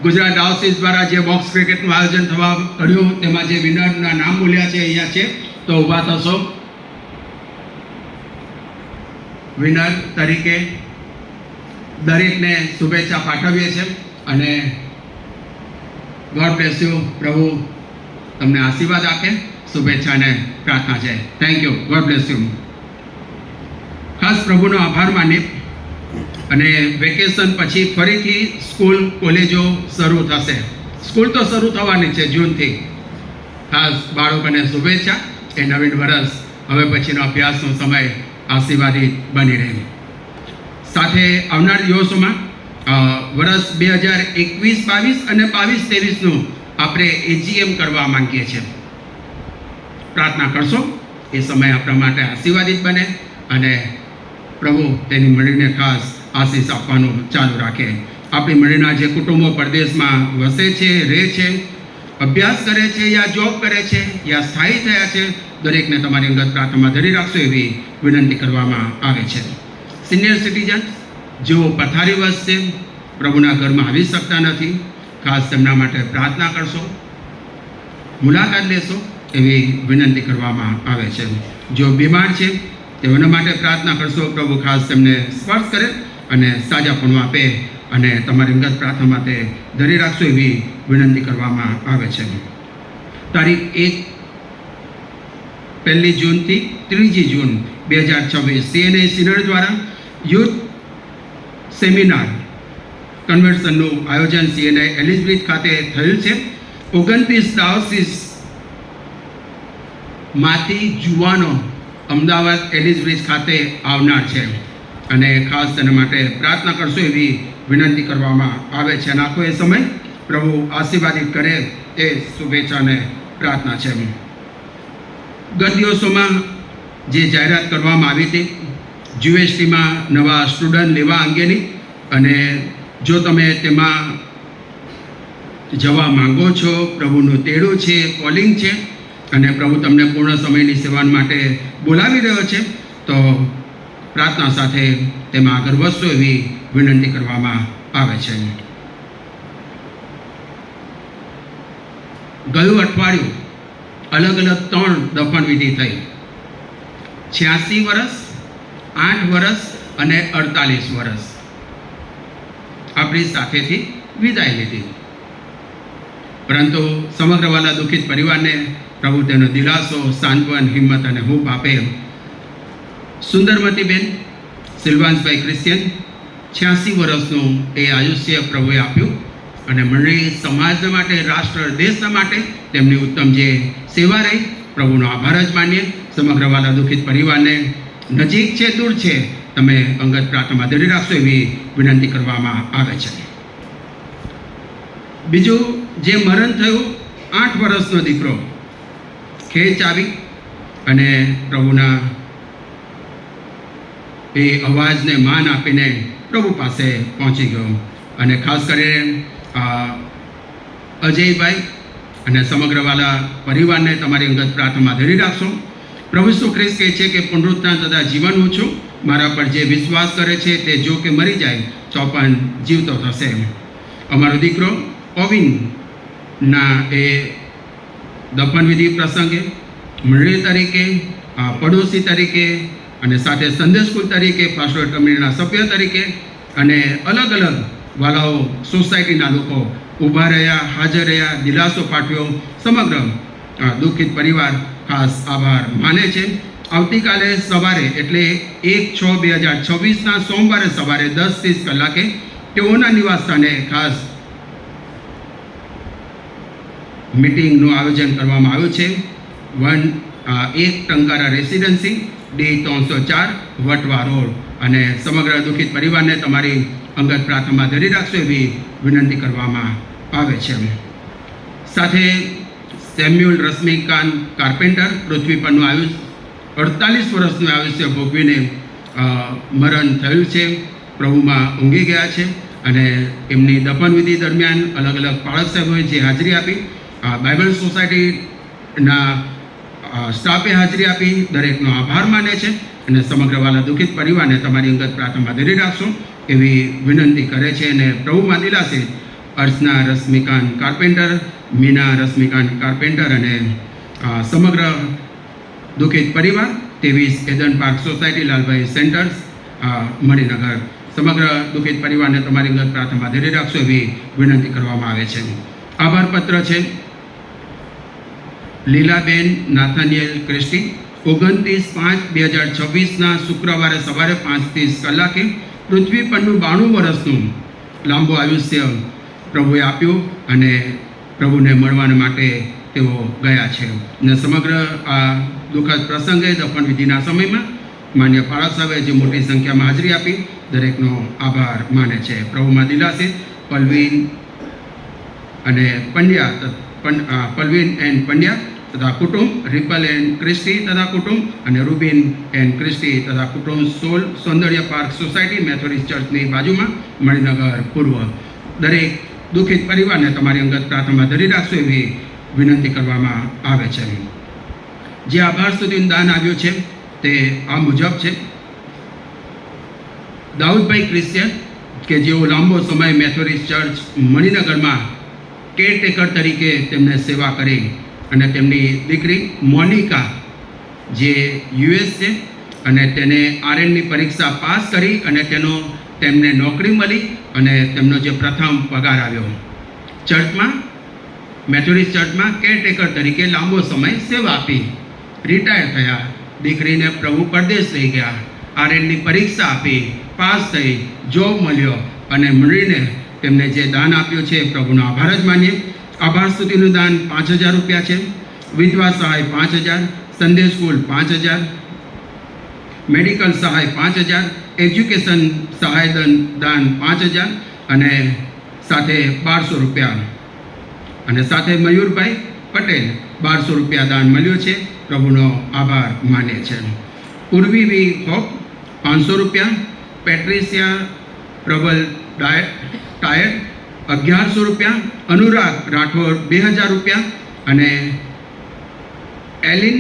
ગુજરાત ડાયોસિસ દ્વારા જે બોક્સ ક્રિકેટનું આયોજન થવા કર્યું તેમાં જે વિનરના નામ બોલ્યા છે અહીંયા છે તો ઊભા થશો. વિનર તરીકે દરેકને શુભેચ્છા પાઠવીએ છીએ અને ગોડ બ્લેસ યુ. પ્રભુ તમને આશીર્વાદ આપે. શુભેચ્છા અને પ્રાર્થના છે. Thank you. God bless you. ખાસ પ્રભુનો આભાર માનીએ અને વેકેશન પછી ફરીથી સ્કૂલ કોલેજો શરૂ થશે. સ્કૂલ તો શરૂ થવાની છે જૂનથી. ખાસ બાળકોને શુભેચ્છા. એ નવીન વર્ષ હવે પછીનો અભ્યાસનો સમય આશીર્વાદિત બની રહે. સાથે આવનાર દિવસોમાં વર્ષ 2021-22 અને 22-23નું આપણે એજીએમ કરવા માંગીએ છીએ. પ્રાર્થના કરશો એ સમય આપણા માટે આશીર્વાદિત બને અને પ્રભુ તેની મળીને ખાસ આશીષ આપવાનું ચાલુ રાખે. આપણી મળીના જે કુટુંબો પરદેશમાં વસે છે, રહે છે, અભ્યાસ કરે છે યા જોબ કરે છે યા સ્થાયી થયા છે, દરેકને તમારી અંગત પ્રાર્થનામાં ધરી રાખશો એવી વિનંતી કરવામાં આવે છે. સિનિયર સિટીઝન જેઓ પથારીવશ છે, પ્રભુના ઘરમાં આવી શકતા નથી, ખાસ તેમના માટે પ્રાર્થના કરશો, મુલાકાત લેશો એવી વિનંતી કરવામાં આવે છે. જો બીમાર છે તેઓના માટે પ્રાર્થના કરશો. પ્રભુ ખાસ તેમને સ્પર્શ કરે અને સાજાપણું આપે અને તમારી અંગત પ્રાર્થના માટે ધરી રાખશો એવી વિનંતી કરવામાં આવે છે. તારીખ 1 જૂનથી 3 જૂન 2026 સીએનઆઈ સિનડ દ્વારા યુથ સેમિનાર કન્વેન્શનનું આયોજન સીએનઆઈ એલિઝબ્રિજ ખાતે થયું છે. 29 ડાયોસીસમાંથી જુવાનો અમદાવાદ એલિઝબ્રિજ ખાતે આવનાર છે અને ખાસ તેના માટે પ્રાર્થના કરશો એવી વિનંતી કરવામાં આવે છે. અને આખો એ સમય પ્રભુ આશીર્વાદિત કરે એ શુભેચ્છા અને પ્રાર્થના છે. ગત દિવસોમાં જે જાહેરાત કરવામાં આવી હતી જીએસટીમાં નવા સ્ટુડન્ટ લેવા અંગેની, અને જો તમે તેમાં જવા માંગો છો, પ્રભુનું તેડું છે, કોલિંગ છે અને પ્રભુ તમને પૂર્ણ સમયની સેવા માટે બોલાવી રહ્યો છે, તો પ્રાર્થના સાથે તેમાં આગળ વધશો એવી વિનંતી કરવામાં આવે છે. ગયું અઠવાડિયું અલગ અલગ 3 દફન વિધિ થઈ. 86 વર્ષ, 8 વર્ષ અને 48 વર્ષ આપણી સાથેથી વિદાય લીધી. પરંતુ સમગ્ર વાલા દુઃખિત પરિવારને પ્રભુ તેનો દિલાસો, સાંત્વન, હિંમત અને હૂંફ આપે. સુંદરમતીબેન સિલ્વાન્સભાઈ ક્રિશ્ચિયન 86 વર્ષનું એ આયુષ્ય પ્રભુએ આપ્યું અને મંડળી સમાજ માટે, રાષ્ટ્ર, દેશ માટે તેમની ઉત્તમ જે સેવા રહી, પ્રભુનો આભાર જ માનીએ. સમગ્ર વાલા દુઃખિત પરિવારને નજીક છે, દૂર છે, તમે અંગત પ્રાર્થનામાં ધરી રાખશો એવી વિનંતી કરવામાં આવે છે. બીજું જે મરણ થયું, 8 વર્ષનો દીકરો ખેંચ આવી અને પ્રભુના એ અવાજને માન આપીને પ્રભુ પાસે પહોંચી ગયો. અને ખાસ કરીને અજયભાઈ અને સમગ્ર વાલા પરિવારને તમારી અંગત પ્રાર્થનામાં ધરી રાખશો. પ્રભુ ઈસુ ખ્રિસ્ત કહે છે કે પુનરુત્થાન તથા જીવન હું છું. મારા પર જે વિશ્વાસ કરે છે તે જો કે મરી જાય તો પણ જીવતો થશે. અમારો દીકરો ઓવિનના એ દફનવિધિ પ્રસંગે મંડળી તરીકે, પડોશી તરીકે અને સાથે સંદેશ સ્કૂલ તરીકે, પાસ્ટોરલ કમિટીના સભ્ય તરીકે અને અલગ અલગ વાલાઓ, સોસાયટીના લોકો ઊભા રહ્યા, હાજર રહ્યા, દિલાસો પાઠવ્યો. સમગ્ર દુઃખિત પરિવાર ખાસ આભાર માને છે. આવતીકાલે સવારે એટલે 1/6/2026ના સોમવારે સવારે 10:30 કલાકે તેઓના નિવાસસ્થાને ખાસ મીટિંગનું આયોજન કરવામાં આવ્યું છે. 1 Tankara residency, D304, Vatva road. અને સમગ્ર દુઃખિત પરિવારને તમારી અંગત પ્રાર્થનામાં ધરી રાખશો એવી વિનંતી કરવામાં આવે છે. સાથે સેમ્યુઅલ રશ્મિકાંત કાર્પેન્ટર પૃથ્વી પરનું 48 વર્ષનું આયુષ્ય ભોગવીને મરણ થયું છે. પ્રભુમાં ઊંઘી ગયા છે અને એમની દફનવિધિ દરમિયાન અલગ અલગ પાળક સાહેબોએ જે હાજરી આપી, બાઇબલ સોસાયટીના સ્ટાફે હાજરી આપી, દરેકનો આભાર માને છે અને સમગ્ર વાલા દુઃખિત પરિવારને તમારી અંગત પ્રાર્થનામાં ધરી રાખશો એવી વિનંતી કરે છે. અને પ્રભુમાં દિલાસે અર્ચના રશ્મિકાંત કાર્પેન્ટર, મીના રશ્મિકાંત કાર્પેન્ટર અને સમગ્ર દુઃખિત પરિવાર 23 Eden park society, Lalbhai centres, Maninagar. સમગ્ર દુઃખિત પરિવારને તમારી અંગત પ્રાર્થનામાં ધરી રાખશો એવી વિનંતી કરવામાં આવે છે. આભાર પત્ર છે લીલાબેન નાથાનિયલ ક્રિસ્ટી 29/5/2026ના શુક્રવારે સવારે 5:30 કલાકે પૃથ્વી પરનું 92 વર્ષનું લાંબુ આયુષ્ય પ્રભુએ આપ્યું અને પ્રભુને મળવા માટે તેઓ ગયા છે. અને સમગ્ર આ દુઃખદ પ્રસંગે દફન વિધિના સમયમાં માન્ય પાળક સાહેબે જે મોટી સંખ્યામાં હાજરી આપી, દરેકનો આભાર માને છે. પ્રભુમાં દિલાસે પલવીન અને પંડ્યા, પલવીન એન્ડ પંડ્યા તથા કુટુંબ, રિપલ એન્ડ ક્રિસ્ટી તથા કુટુંબ અને રૂબિન એન્ડ ક્રિસ્ટી તથા કુટુંબ, સોલ સૌંદર્ય પાર્ક સોસાયટી, મેથોડિસ્ટ ચર્ચની બાજુમાં, મણિનગર પૂર્વ. દરેક દુઃખિત પરિવારને તમારી અંગત પ્રાર્થનામાં ધરી રાખશો એવી વિનંતી કરવામાં આવે છે. જે આભાર સ્તુતિનું દાન આવ્યું છે તે આ મુજબ છે. દાઉદભાઈ ક્રિશ્ચિયન કે જેઓ લાંબો સમય મેથોડિસ્ટ ચર્ચ મણિનગરમાં કેરટેકર તરીકે તેમને સેવા કરી અને તેમની દીકરી મોનિકા જે US છે અને તેને RNની પરીક્ષા પાસ કરી અને તેમને નોકરી મળી અને તેમનો જે પ્રથમ પગાર આવ્યો. ચર્ચમાં, મેથોડિસ્ટ ચર્ચમાં કેરટેકર તરીકે લાંબો સમય સેવા આપી, રિટાયર થયા. દીકરીને પ્રભુ પરદેશ લઈ ગયા, RNની પરીક્ષા આપી, પાસ થઈ, જોબ મળ્યો અને મળીને તેમને જે દાન આપ્યું છે પ્રભુનો આભાર જ માનીએ. આભાર સ્તુતિનું દાન 5,000 રૂપિયા છે. વિધવા સહાય 5,000, સંદેશ સ્કૂલ 5,000, મેડિકલ સહાય 5,000, એજ્યુકેશન સહાય દાન 5,000 અને સાથે 1,200 રૂપિયા. અને સાથે મયુરભાઈ પટેલ 1,200 રૂપિયા દાન મળ્યું છે. પ્રભુનો આભાર માને છે. પૂર્વી વી હોપ 500 રૂપિયા, પેટ્રિશિયા પ્રબલ ટાયર 1,100 રૂપિયા, અનુરાગ રાઠોડ 2,000 રૂપિયા અને એલિન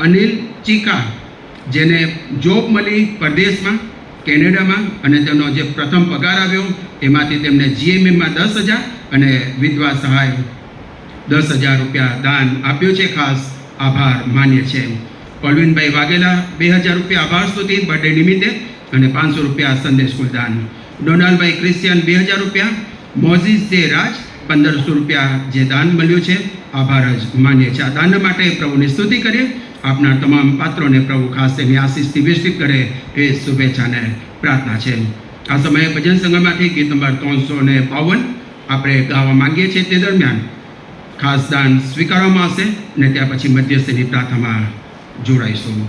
અનિલ ચીકા જેને જોબ મળી પરદેશમાં કેનેડામાં અને તેમનો જે પ્રથમ પગાર આવ્યો એમાંથી તેમને જીએમએમાં 10,000 અને વિધવા સહાય 10,000 રૂપિયા દાન આપ્યું છે. ખાસ આભાર માન્ય છે. પલવીનભાઈ વાઘેલા 2,000 રૂપિયા આભાર સ્તુતિ બર્થડે નિમિત્તે અને 500 રૂપિયા સંદેશ સ્કૂલ દાન. ડોનાલ્ડભાઈ ક્રિસ્ટિયન 2,000 રૂપિયા. મોઝીસ જે રાજ 1,500 રૂપિયા જે દાન મળ્યું છે આભાર જ માન્ય છે. આ દાન માટે પ્રભુની સ્તુતિ કરીએ. આપના તમામ પાત્રોને પ્રભુ ખાસ તેની આશીષથી વિસ્તૃત કરે એ શુભેચ્છાને પ્રાર્થના છે. આ સમયે ભજન સંઘમાંથી ગીત નંબર 352 આપણે ગાવા માંગીએ છીએ. તે દરમિયાન ખાસ દાન સ્વીકારવામાં આવશે અને ત્યાર પછી મધ્યસ્થીની પ્રાર્થનામાં જોડાઈશું.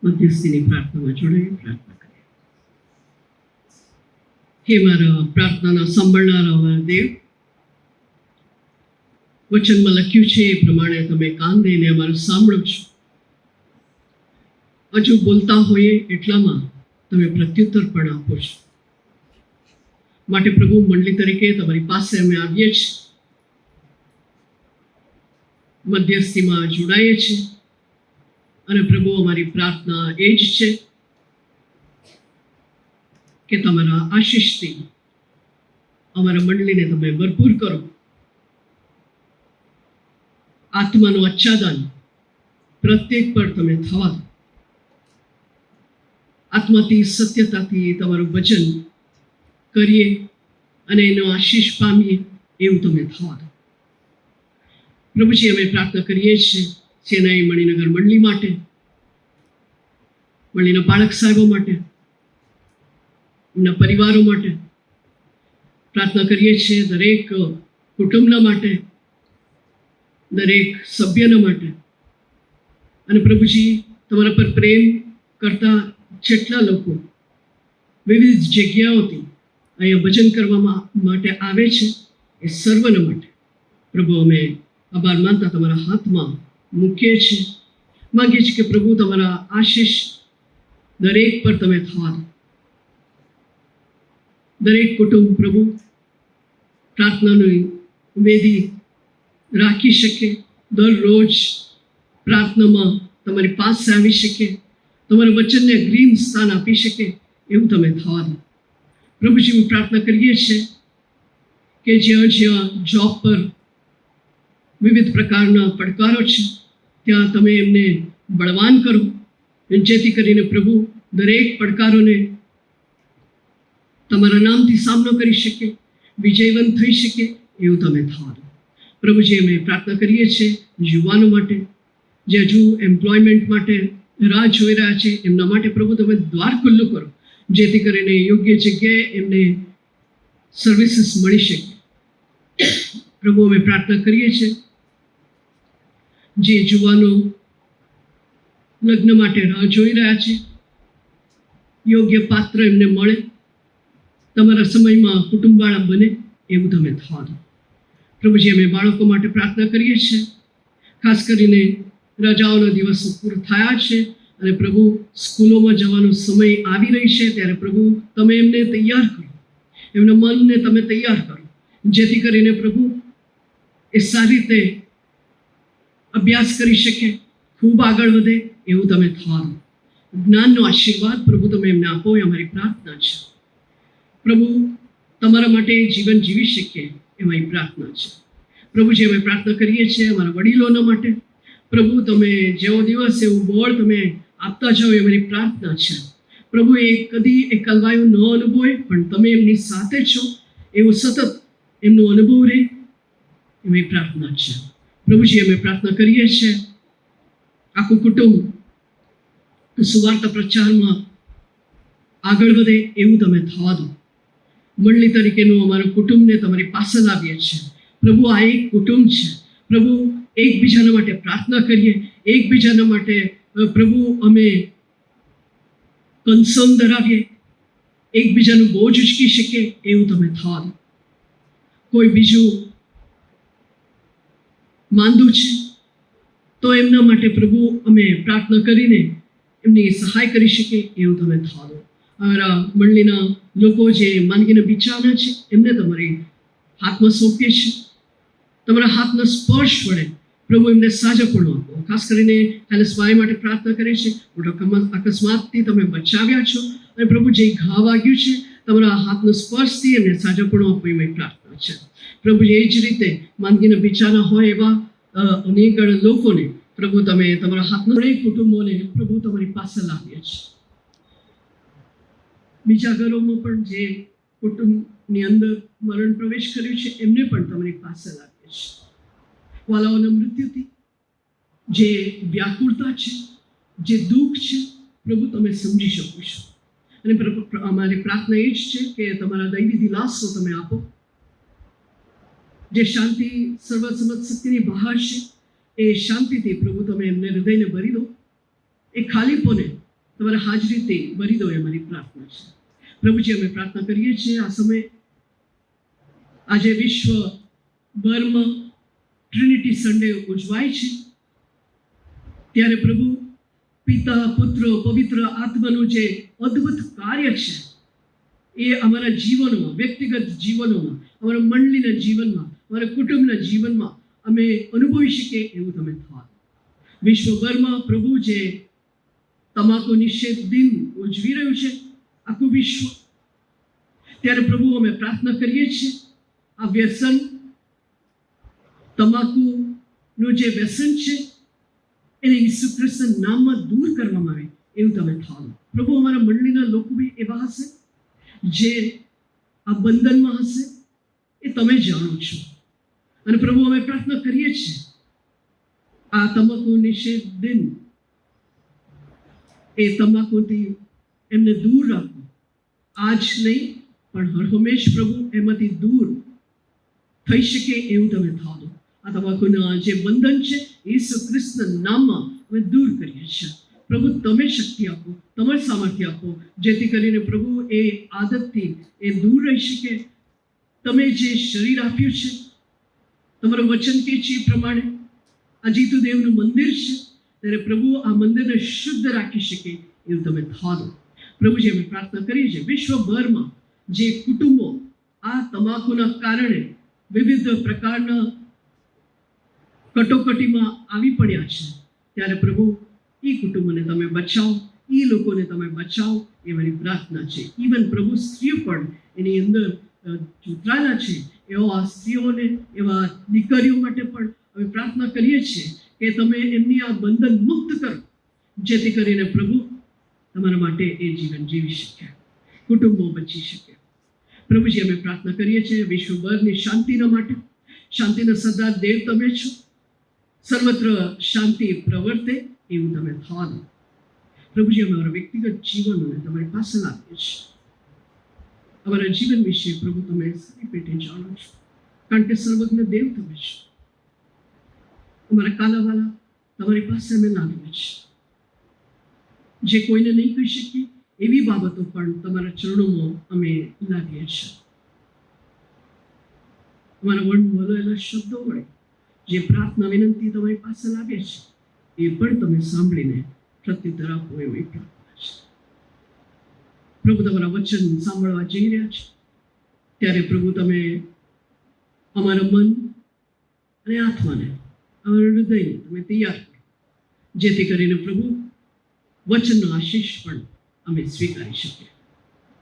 મધ્યસ્થીની પ્રાર્થનામાં જોડાઈ પ્રાર્થના કરીએ. હે મારા પ્રાર્થનાના સાંભળનારા અમારા દેવ, વચનમાં લખ્યું છે એ પ્રમાણે તમે કાન દઈને અમારું સાંભળો છો. હજુ બોલતા હોઈએ એટલામાં તમે પ્રત્યુત્તર પણ આપો છો. માટે પ્રભુ, મંડળી તરીકે તમારી પાસે અમે આવીએ છીએ, મધ્યસ્થીમાં જોડાઈએ છીએ, અને પ્રભુ અમારી પ્રાર્થના એ જ છે કે તમારા આશીષથી અમારા મંડળીને તમે ભરપૂર કરો. આત્માનું આચ્છાદન પ્રત્યેક પર તમે થવા દો. આત્માથી સત્યતાથી તમારું વચન કરીએ અને એનો આશીષ પામીએ એવું તમે થવા દો. પ્રભુજી, અમે પ્રાર્થના કરીએ છીએ ચેન્નાઈ મણિનગર મંડળી માટે, મંડળીના બાળક સાહેબો માટે, એમના પરિવારો માટે પ્રાર્થના કરીએ છીએ, દરેક કુટુંબના માટે, દરેક સભ્યના માટે. અને પ્રભુજી, તમારા પર પ્રેમ કરતા જેટલા લોકો વિવિધ જગ્યાઓથી અહીંયા ભજન કરવા માટે આવે છે એ સર્વના માટે પ્રભુ અમે આભાર માનતા તમારા હાથમાં મૂકીએ છીએ. માગીએ છીએ કે પ્રભુ તમારા આશીષ દરેક પર તમે થવા દો. દરેક કુટુંબ પ્રભુ પ્રાર્થનાની વેદી રાખી શકે, દરરોજ પ્રાર્થનામાં તમારી પાસે આવી શકે, તમારા વચનને અગ્રીમ સ્થાન આપી શકે એવું તમે થવા દો. પ્રભુજી, હું પ્રાર્થના કરીએ છીએ કે જ્યાં જ્યાં જોબ પર વિવિધ પ્રકારના પડકારો છે ત્યાં તમે એમને બળવાન કરો, જેથી કરીને પ્રભુ દરેક પડકારોને તમારા નામથી સામનો કરી શકે, વિજયવંત થઈ શકે એવું તમે થવા દો. પ્રભુજી, અમે પ્રાર્થના કરીએ છીએ યુવાનો માટે જે હજુ એમ્પ્લોયમેન્ટ માટે રાહ જોઈ રહ્યા છે, એમના માટે પ્રભુ તમે દ્વાર ખુલ્લું કરો, જેથી કરીને યોગ્ય જગ્યાએ એમને સર્વિસીસ મળી શકે. પ્રભુ, અમે પ્રાર્થના કરીએ છીએ જે યુવાનો લગ્ન માટે રાહ જોઈ રહ્યા છે, યોગ્ય પાત્ર એમને મળે, તમારા સમયમાં કુટુંબવાળા બને એવું તમે થવા દો. પ્રભુજી, અમે બાળકો માટે પ્રાર્થના કરીએ છીએ, ખાસ કરીને રજાઓના દિવસો પૂરા થયા છે અને પ્રભુ સ્કૂલોમાં જવાનો સમય આવી રહી છે, ત્યારે પ્રભુ તમે એમને તૈયાર કરો, એમના મનને તમે તૈયાર કરો, જેથી કરીને પ્રભુ એ સારી રીતે અભ્યાસ કરી શકે, ખૂબ આગળ વધે એવું તમે થવા દો. જ્ઞાનનો આશીર્વાદ પ્રભુ તમે એમને આપો એ અમારી પ્રાર્થના છે. પ્રભુ, તમારા માટે જીવન જીવી શકીએ એ મારી પ્રાર્થના છે. પ્રભુજી, અમે પ્રાર્થના કરીએ છીએ અમારા વડીલોના માટે. પ્રભુ, તમે જેવો દિવસ એવું બળ તમે આપતા જાઓ એ મારી પ્રાર્થના છે. પ્રભુ, એ કદી એ કલવાયું ન અનુભવે, પણ તમે એમની સાથે છો એવું સતત એમનો અનુભવ રહે એ મારી પ્રાર્થના છે. પ્રભુજી, અમે પ્રાર્થના કરીએ છીએ આખું કુટુંબ સુવાર્તા પ્રચારમાં આગળ વધે એવું તમે થવા દો. મંડળી તરીકેનું અમારું કુટુંબને તમારી પાસે લાવીએ છીએ. પ્રભુ, આ એક કુટુંબ છે. પ્રભુ, એકબીજાના માટે પ્રાર્થના કરીએ, એકબીજાના માટે પ્રભુ અમે કન્સર્ન ધરાવીએ, એકબીજાનું બોજ ઉચકી શકીએ એવું તમે થવા દો. કોઈ બીજું માંદું છે તો એમના માટે પ્રભુ અમે પ્રાર્થના કરીને એમની સહાય કરી શકીએ એવું તમે થવા દો. અમારા મંડળીના લોકો જે માંદગીના બિચારા છે એમને તમારી હાથમાં સોંપીએ છીએ. તમારા હાથના સ્પર્શ વડે પ્રભુ એમને સાજાપણું આપો. ખાસ કરીને હેલસભાઈ માટે પ્રાર્થના કરીએ છીએ. મોટા અકસ્માતથી તમે બચાવ્યા છો અને પ્રભુ જે ઘા વાગ્યું છે તમારા હાથનો સ્પર્શથી એમને સાજાપણું આપો એ મારી પ્રાર્થના છે. પ્રભુ, એ જ રીતે માંદગીના બિચારા હોય એવા અનેક લોકોને પ્રભુ તમે તમારા હાથના અનેક કુટુંબોને પ્રભુ તમારી પાસે લાવીએ છીએ. બીજા ઘરોમાં પણ જે કુટુંબની અંદર મરણ પ્રવેશ કર્યું છે એમને પણ તમારી પાસે લાવીએ છીએ. વાલાઓના મૃત્યુથી જે વ્યાકુળતા છે જે દુઃખ છે પ્રભુ તમે સમજી શકો છો. અને અમારી પ્રાર્થના એ જ છે કે તમારા દૈવી દિલાસો તમે આપો. જે શાંતિ સર્વસમત શક્તિની બહાર છે એ શાંતિથી પ્રભુ તમે એમને હૃદયને ભરી દો. એ ખાલીપોને તમારા હાજરીથી ભરી દો એ અમારી પ્રાર્થના છે. પ્રભુજી અમે પ્રાર્થના કરીએ છીએ આ સમયે આજે વિશ્વભરમાં ટ્રિનિટી સન્ડે ઉજવાય છે ત્યારે પ્રભુ પિતા પુત્ર પવિત્ર આત્માનું જે અદ્ભુત કાર્ય છે એ અમારા જીવનમાં, વ્યક્તિગત જીવનોમાં, અમારા મંડળીના જીવનમાં, અમારા કુટુંબના જીવનમાં અમે અનુભવી શકીએ એવું તમે થાઓ. વિશ્વભરમાં પ્રભુ જે તમાકુ નિષેધ દિન ઉજવી રહ્યું છે આખું વિશ્વ, ત્યારે પ્રભુ અમે પ્રાર્થના કરીએ છીએ આ વ્યસન, તમાકુનું જે વ્યસન છે એને ઈસુ ખ્રિસ્તના નામમાં દૂર કરવામાં આવે એવું તમે થાઓ. પ્રભુ અમારા મંડળીના લોકો બી એવા હશે જે આ બંધનમાં હશે એ તમે જાણો છો. અને પ્રભુ અમે પ્રાર્થના કરીએ છીએ આ તમાકુ નિષેધ દિન એ તમાકુથી એમને દૂર રાખો. આજ નહીં પણ હર હંમેશ પ્રભુ એમાંથી દૂર થઈ શકે એવું તમે થાઓ. આ તમાકુના જે બંધન છે ઈસુ ખ્રિસ્તના નામમાં અમે દૂર કરીએ છીએ. પ્રભુ તમે શક્તિ આપો, તમારું સામર્થ્ય આપો જેથી કરીને પ્રભુ એ આદતથી એ દૂર રહી શકે. તમે જે શરીર આપ્યું છે તમારું વચન કે છે એ પ્રમાણે આ જીતુદેવનું મંદિર છે ત્યારે પ્રભુ આ મંદિરને શુદ્ધ રાખી શકે એવું તમે થાઓ. પ્રભુજી અમે પ્રાર્થના કરીએ છીએ વિશ્વભરમાં જે કુટુંબો આ તમાકુના કારણે વિવિધ પ્રકારના કટોકટીમાં આવી પડ્યા છે ત્યારે પ્રભુ એ કુટુંબોને તમે બચાવો, એ લોકોને તમે બચાવો એ મારી પ્રાર્થના છે. ઇવન પ્રભુ સ્ત્રીઓ પણ એની અંદર જોતરાયેલા છે એવા સ્ત્રીઓને, એવા દીકરીઓ માટે પણ અમે પ્રાર્થના કરીએ છીએ કે તમે એમની આ બંધન મુક્ત કરો જેથી કરીને પ્રભુ તમારા માટે એ જીવન જીવી શકે, કુટુંબો બચી શકે. પ્રભુજી અમે પ્રાર્થના કરીએ છીએ વિશ્વભરની શાંતિના માટે. શાંતિના સરદાર દેવ તમે છો, સર્વત્ર શાંતિ પ્રવર્તે એવું તમે થાઓ. પ્રભુજી અમારા વ્યક્તિગત જીવનોને તમારી પાસે લાવીએ છીએ. અમારા જીવન વિશે પ્રભુ તમે સારી પેટે જાણો છો કારણ કે સર્વજ્ઞ દેવ તમે છો. અમારા કાલાવાલા તમારી પાસે અમે લાવીએ છીએ. જે કોઈને નહીં કહી શકીએ એવી બાબતો પણ તમારા ચરણોમાં અમે લાવીએ છીએ. અમારા વળેલા શબ્દો વડે જે પ્રાર્થના વિનંતી તમારી પાસે લાવીએ છીએ એ પણ તમે સાંભળીને પ્રત્યુત્તર આપો એવી પ્રાર્થના છે. પ્રભુ તમારા વચન સાંભળવા જઈ રહ્યા છે ત્યારે પ્રભુ તમે અમારા મન અને આત્માને, અમારા હૃદયને તમે તૈયાર કરો જેથી કરીને પ્રભુ વચનનો આશીષ પણ અમે સ્વીકારી શકીએ.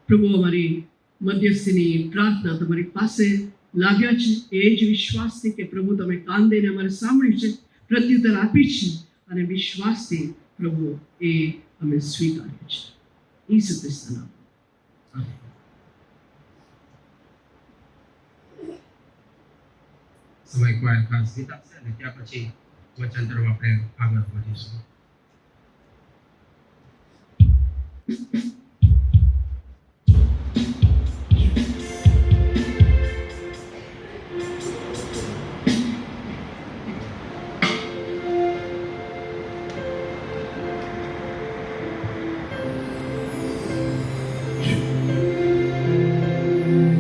પ્રભુ અમારી મધ્યસ્થીની પ્રાર્થના તમારી પાસે લાગ્યા છે એ જ વિશ્વાસથી કે પ્રભુ તમે કાન દઈને અમારે સાંભળ્યું છે, પ્રત્યુત્તર આપી છે અને વિશ્વાસથી પ્રભુ એ અમે સ્વીકારીએ છીએ. ઈસુ ખ્રિસ્તના નામમાં. સમય કોઈ ખાસ ગીત આપશે અને ત્યાં પછી વચન તરફ આપણે આગળ વધીશું.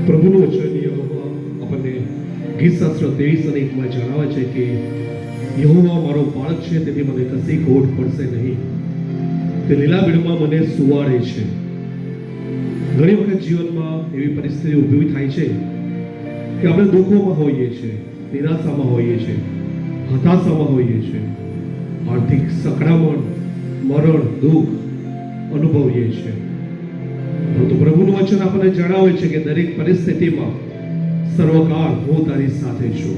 પ્રભુનું વચન આપણને ગીતશાસ્ત્ર 23:1 જણાવે છે કે યહોવા મારો બાળક છે તેથી મને કશી ખોટ પડશે નહીં. તે લીલા બીડમાં મને સુવાડે છે. ઘણી વખત જીવનમાં એવી પરિસ્થિતિ ઊભી થાય છે કે આપણે દુઃખોમાં હોઈએ છીએ, નિરાશામાં હોઈએ છીએ, હતાશામાં હોઈએ છીએ, આર્થિક સંકળામણ, મરણ, દુઃખ અનુભવીએ છીએ. પરંતુ પ્રભુનું વચન આપણને જણાવે છે કે દરેક પરિસ્થિતિમાં સર્વકાળ હું તારી સાથે છું.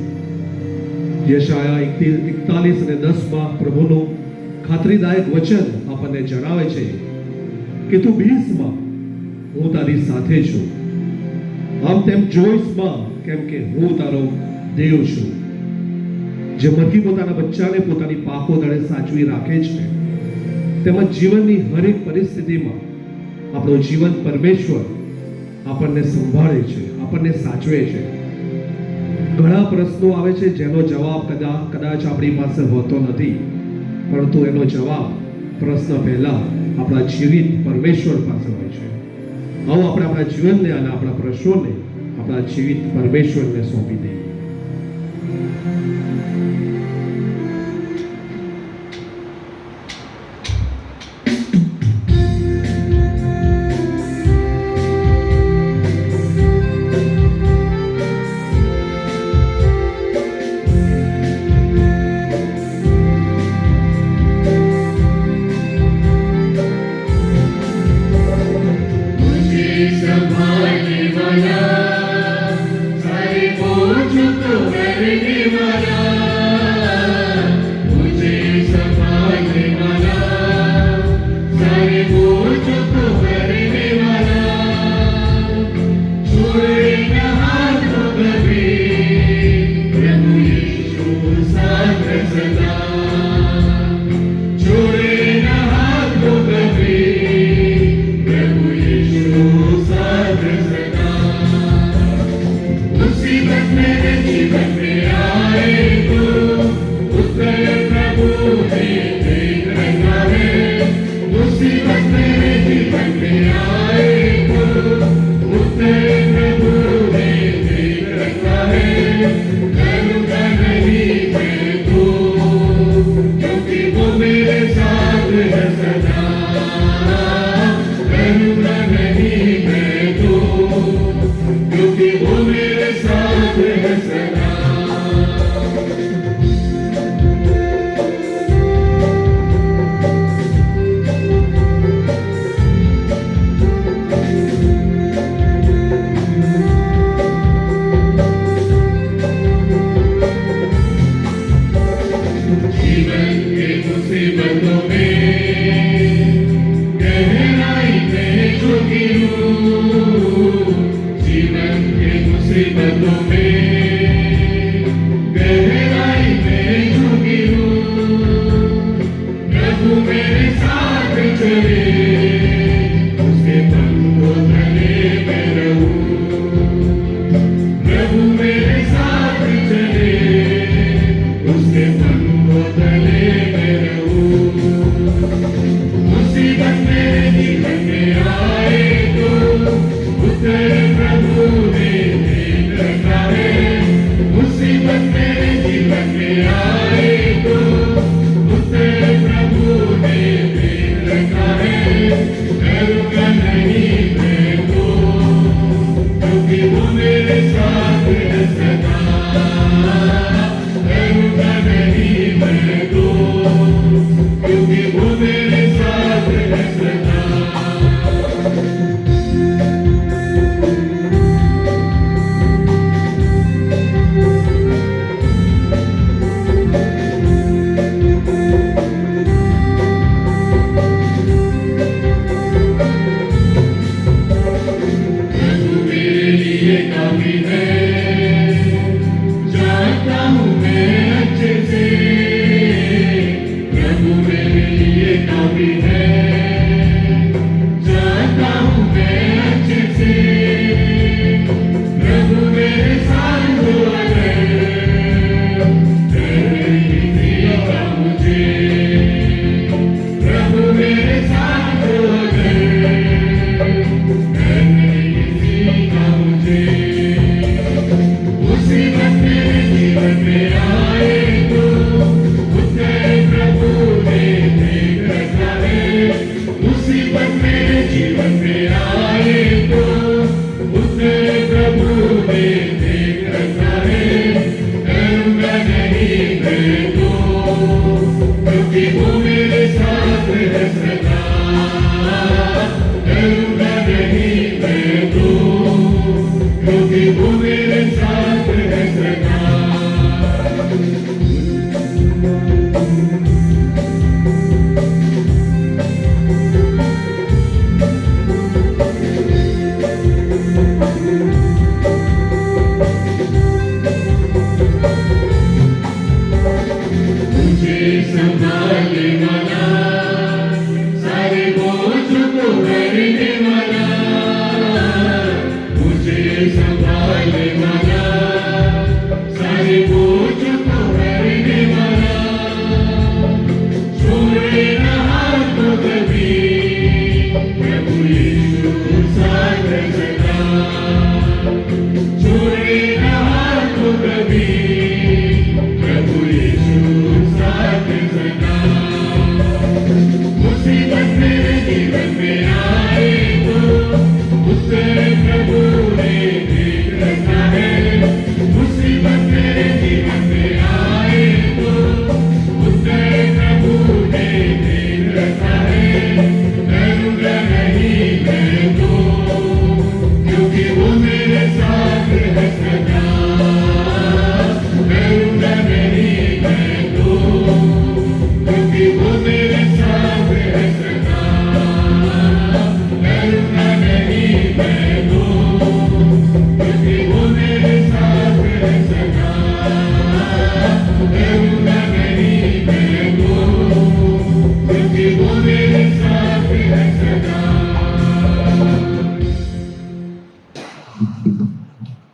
યશાયા 41:10 પ્રભુનું ખાતરીદાયક વચન આપણને જણાવે છે કે તું બીસમાં હું તારી સાથે છું, આમ તેમ જોઈશમાં કેમ કે હું તારો દેવ છું. જે મરઘી પોતાના બચ્ચાને પોતાની પાંખો તળે સાચવી રાખે છે તેમજ જીવનની હરેક પરિસ્થિતિમાં આપણું જીવન પરમેશ્વર આપણને સંભાળે છે, આપણને સાચવે છે. ઘણા પ્રશ્નો આવે છે જેનો જવાબ કદાચ આપણી પાસે હોતો નથી, પરંતુ એનો જવાબ પ્રશ્ન પહેલા આપણા જીવિત પરમેશ્વર પાસે હોય છે. આવો આપણે આપણા જીવનને અને આપણા પ્રશ્નોને આપણા જીવિત પરમેશ્વરને સોંપી દઈએ. संभालने वाला सारे बोझ को भरने वाला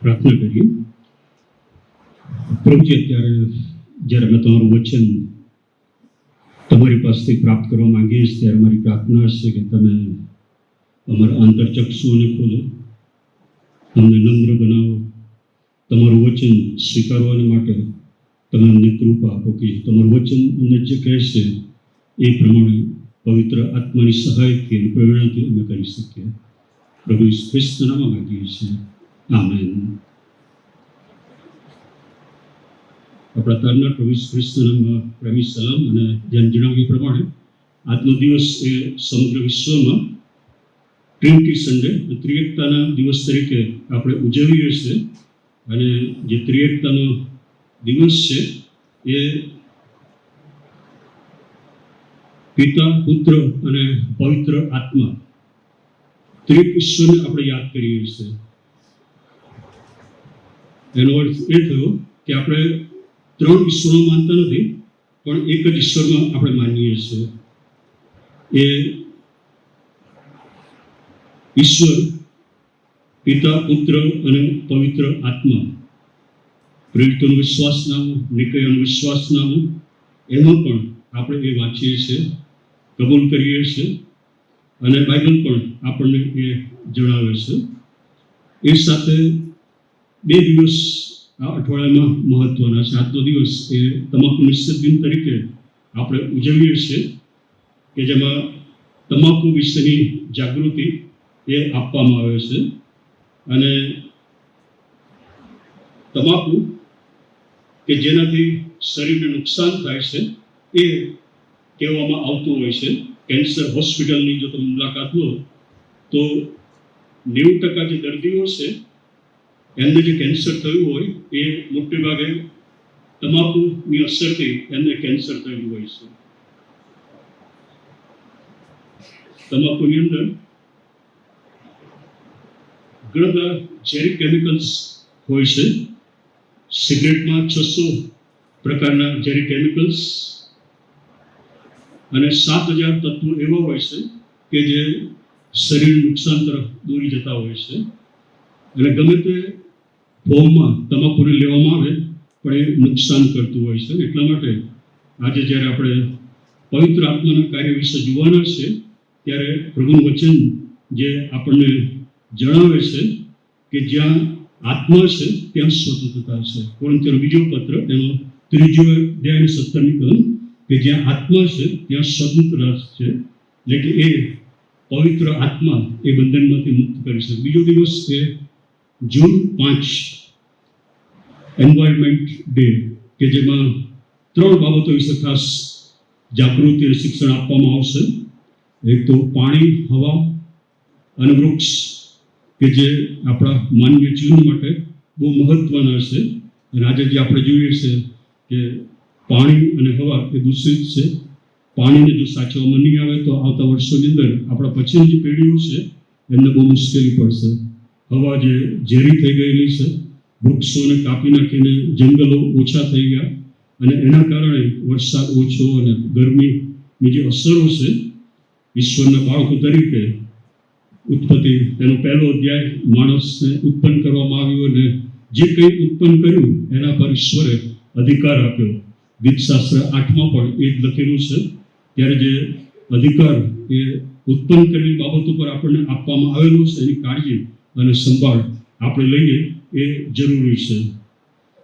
પ્રાર્થના કરીએ. પ્રભુજી, અત્યારે જ્યારે અમે તમારું વચન તમારી પાસેથી પ્રાપ્ત કરવા માંગીએ છીએ ત્યારે મારી પ્રાર્થના છે કે તમે અમારા આંતરચક્ષુઓને ખોલો, અમને નમ્ર બનાવો, તમારું વચન સ્વીકારવા માટે તમે અમને કૃપા આપો કે તમારું વચન અમને જે કહે છે એ પ્રમાણે પવિત્ર આત્માની સહાયથી અને પ્રેરણાથી અમે કરી શકીએ. પ્રભુ ઈસુ ખ્રિસ્તના નામમાં માંગીએ છીએ. આમેન. આપણા તારના પ્રભુ ઈસુ ખ્રિસ્તના નામમાં પ્રેમી સલામ. અને જેમ જણાવ્યું પ્રમાણે આજનો દિવસ એ સમગ્ર વિશ્વમાં ટ્રિનિટી સન્ડે, ત્રિએકતાના દિવસ તરીકે આપણે ઉજવીએ છીએ. અને જે ત્રિએકતાનો દિવસ છે એ પિતા, પુત્ર અને પવિત્ર આત્મા ત્રિએક ઈશ્વરને આપણે યાદ કરીએ છીએ. એનો અર્થ એ થયો કે આપણે ત્રણ ઈશ્વરો માનતા નથી, પણ એક જ ઈશ્વરમાં આપણે માનીએ છીએ. એ ઈશ્વર પિતા, પુત્ર અને પવિત્ર આત્મા. પ્રેરિતોનું વિશ્વાસનામું, નિકાયનું વિશ્વાસનામું, એમાં પણ આપણે એ વાંચીએ છીએ, કબૂલ કરીએ છીએ અને બાઇબલ પણ આપણને એ જણાવે છે. એ સાથે બે દિવસ આ અઠવાડિયામાં મહત્વના છે. આજનો દિવસ એ તમાકુ નિષેધ દિન તરીકે આપણે ઉજવીએ છીએ કે જેમાં તમાકુ વિશેની જાગૃતિ એ આપવામાં આવે છે. અને તમાકુ કે જેનાથી શરીરને નુકસાન થાય છે એ કહેવામાં આવતું હોય છે. કેન્સર હોસ્પિટલની જો તમે મુલાકાત લો તો 90% જે દર્દીઓ છે એમને જે કેન્સર થયું હોય એ મોટે ભાગે તમાકુની અસરથી એમને કેન્સર થયું હોય છે. તમાકુની અંદર ઘણા બધા ઝેરી કેમિકલ્સ હોય છે. સિગરેટમાં 600 પ્રકારના ઝેરી કેમિકલ્સ અને 7000 તત્વો એવા હોય છે કે જે શરીર નુકસાન તરફ દોરી જતા હોય છે. અને ગમે તે ફોર્મમાં તમાકુને લેવામાં આવે પણ એ નુકસાન કરતું હોય છે. એટલા માટે આજે જ્યારે આપણે પવિત્ર આત્માના કાર્ય વિશે જોવાના છે ત્યારે પ્રભુનું વચન જે આપણને જણાવે છે કે જ્યાં આત્મા છે ત્યાં સ્વતંત્રતા છે. કોરિન્થીયોનો બીજો પત્ર એનો 3 અધ્યાય 17મી કલમ કે જ્યાં આત્મા છે ત્યાં સ્વતંત્રતા છે. એટલે કે એ પવિત્ર આત્મા એ બંધનમાંથી મુક્ત કરી છે. બીજો દિવસ એ જૂન 5 એન્વાયરમેન્ટ ડે કે જેમાં 3 બાબતો વિશે ખાસ જાગૃતિ અને શિક્ષણ આપવામાં આવશે. એક તો પાણી, હવા અને વૃક્ષ કે જે આપણા માનવીય જીવન માટે બહુ મહત્વના છે. અને આજે જે આપણે જોઈએ છે કે પાણી અને હવા એ દૂષિત છે. પાણીને જો સાચવવામાં નહીં આવે તો આવતા વર્ષોની અંદર આપણા પછીની જે પેઢીઓ છે એમને બહુ મુશ્કેલી પડશે. હવા જે ઝેરી થઈ ગયેલી છે, વૃક્ષોને કાપી નાખીને જંગલો ઓછા થઈ ગયા અને એના કારણે વરસાદ ઓછો અને ગરમીની જે અસરો છે ઈશ્વરના બાળકો તરીકે ઉત્પત્તિ એનો પહેલો અધ્યાય માણસને ઉત્પન્ન કરવામાં આવ્યું અને જે કંઈ ઉત્પન્ન કર્યું એના પર ઈશ્વરે અધિકાર આપ્યો. ગીતશાસ્ત્ર 8માં પણ એ જ લખેલું છે. ત્યારે જે અધિકાર એ ઉત્પન્ન કરેલી બાબતો પર આપણને આપવામાં આવેલું છે એની કાળજી અને સંભાળ આપણે લઈએ એ જરૂરી છે.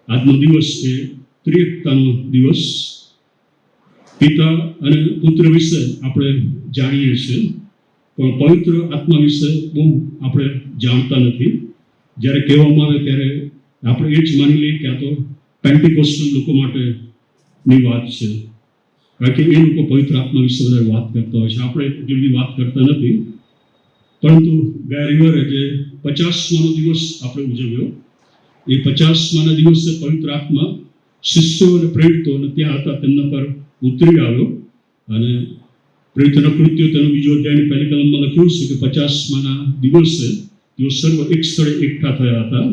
આજનો દિવસ એ ત્રિએકતાનો દિવસ. પિતા અને પુત્ર વિશે આપણે જાણીએ છીએ પણ પવિત્ર આત્મા વિશે બહુ આપણે જાણતા નથી. જ્યારે કહેવામાં આવે ત્યારે આપણે એ જ માની લઈએ કે આ તો પેન્ટિકોસ્ટલ લોકો માટેની વાત છે. કારણ કે એ લોકો પવિત્ર આત્મા વિશે વધારે વાત કરતા હોય છે. આપણે જેવી વાત કરતા નથી. પરંતુ ગયા રવિવારે જે 50માનો દિવસ આપણે ઉજવ્યો એ 50માના દિવસે પવિત્ર આત્મા શિષ્યો અને પ્રેરિતોને ત્યાં હતા તેમના પર ઉતરી આવ્યો. અને પ્રેરિતોના કૃત્યો તેનો બીજો અધ્યાયની પહેલી કલમમાં લખ્યું છે કે 50માના દિવસે તેઓ સર્વ એક સ્થળે એકઠા થયા હતા.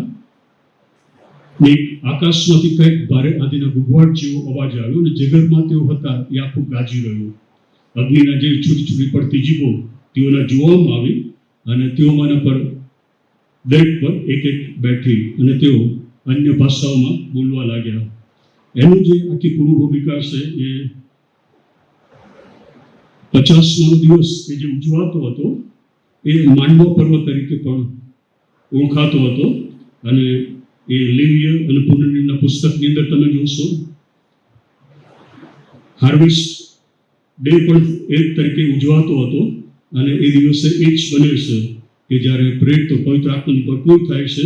આકાશમાંથી કંઈક ભારે આદિના ગુગવાટ જેવો અવાજ આવ્યો અને જે ઘરમાં તેઓ હતા એ આખું ગાજી રહ્યું. અગ્નિના જે છૂટી છૂટી પડતી જીભો તેઓના જોવામાં આવી અને તેઓમાંના પર દરેક પર એક એક બેઠી અને તેઓ અન્ય ભાષાઓમાં બોલવા લાગ્યા. એનું જે આખી પૂર્વ ભૂમિકા છે એ 50મો દિવસ એ જે ઉજવાતો હતો એ માંડવા પર્વ તરીકે પણ ઓળખાતો હતો. અને એ લેવીય અને પુનર્નિર્માણના પુસ્તકની અંદર તમે જોશો હાર્વેસ્ટ ડે પણ એ તરીકે ઉજવાતો હતો. અને એ દિવસે એ જ બને છે કે જ્યારે પ્રેરિતો પવિત્ર આત્માથી ભરપૂર થાય છે.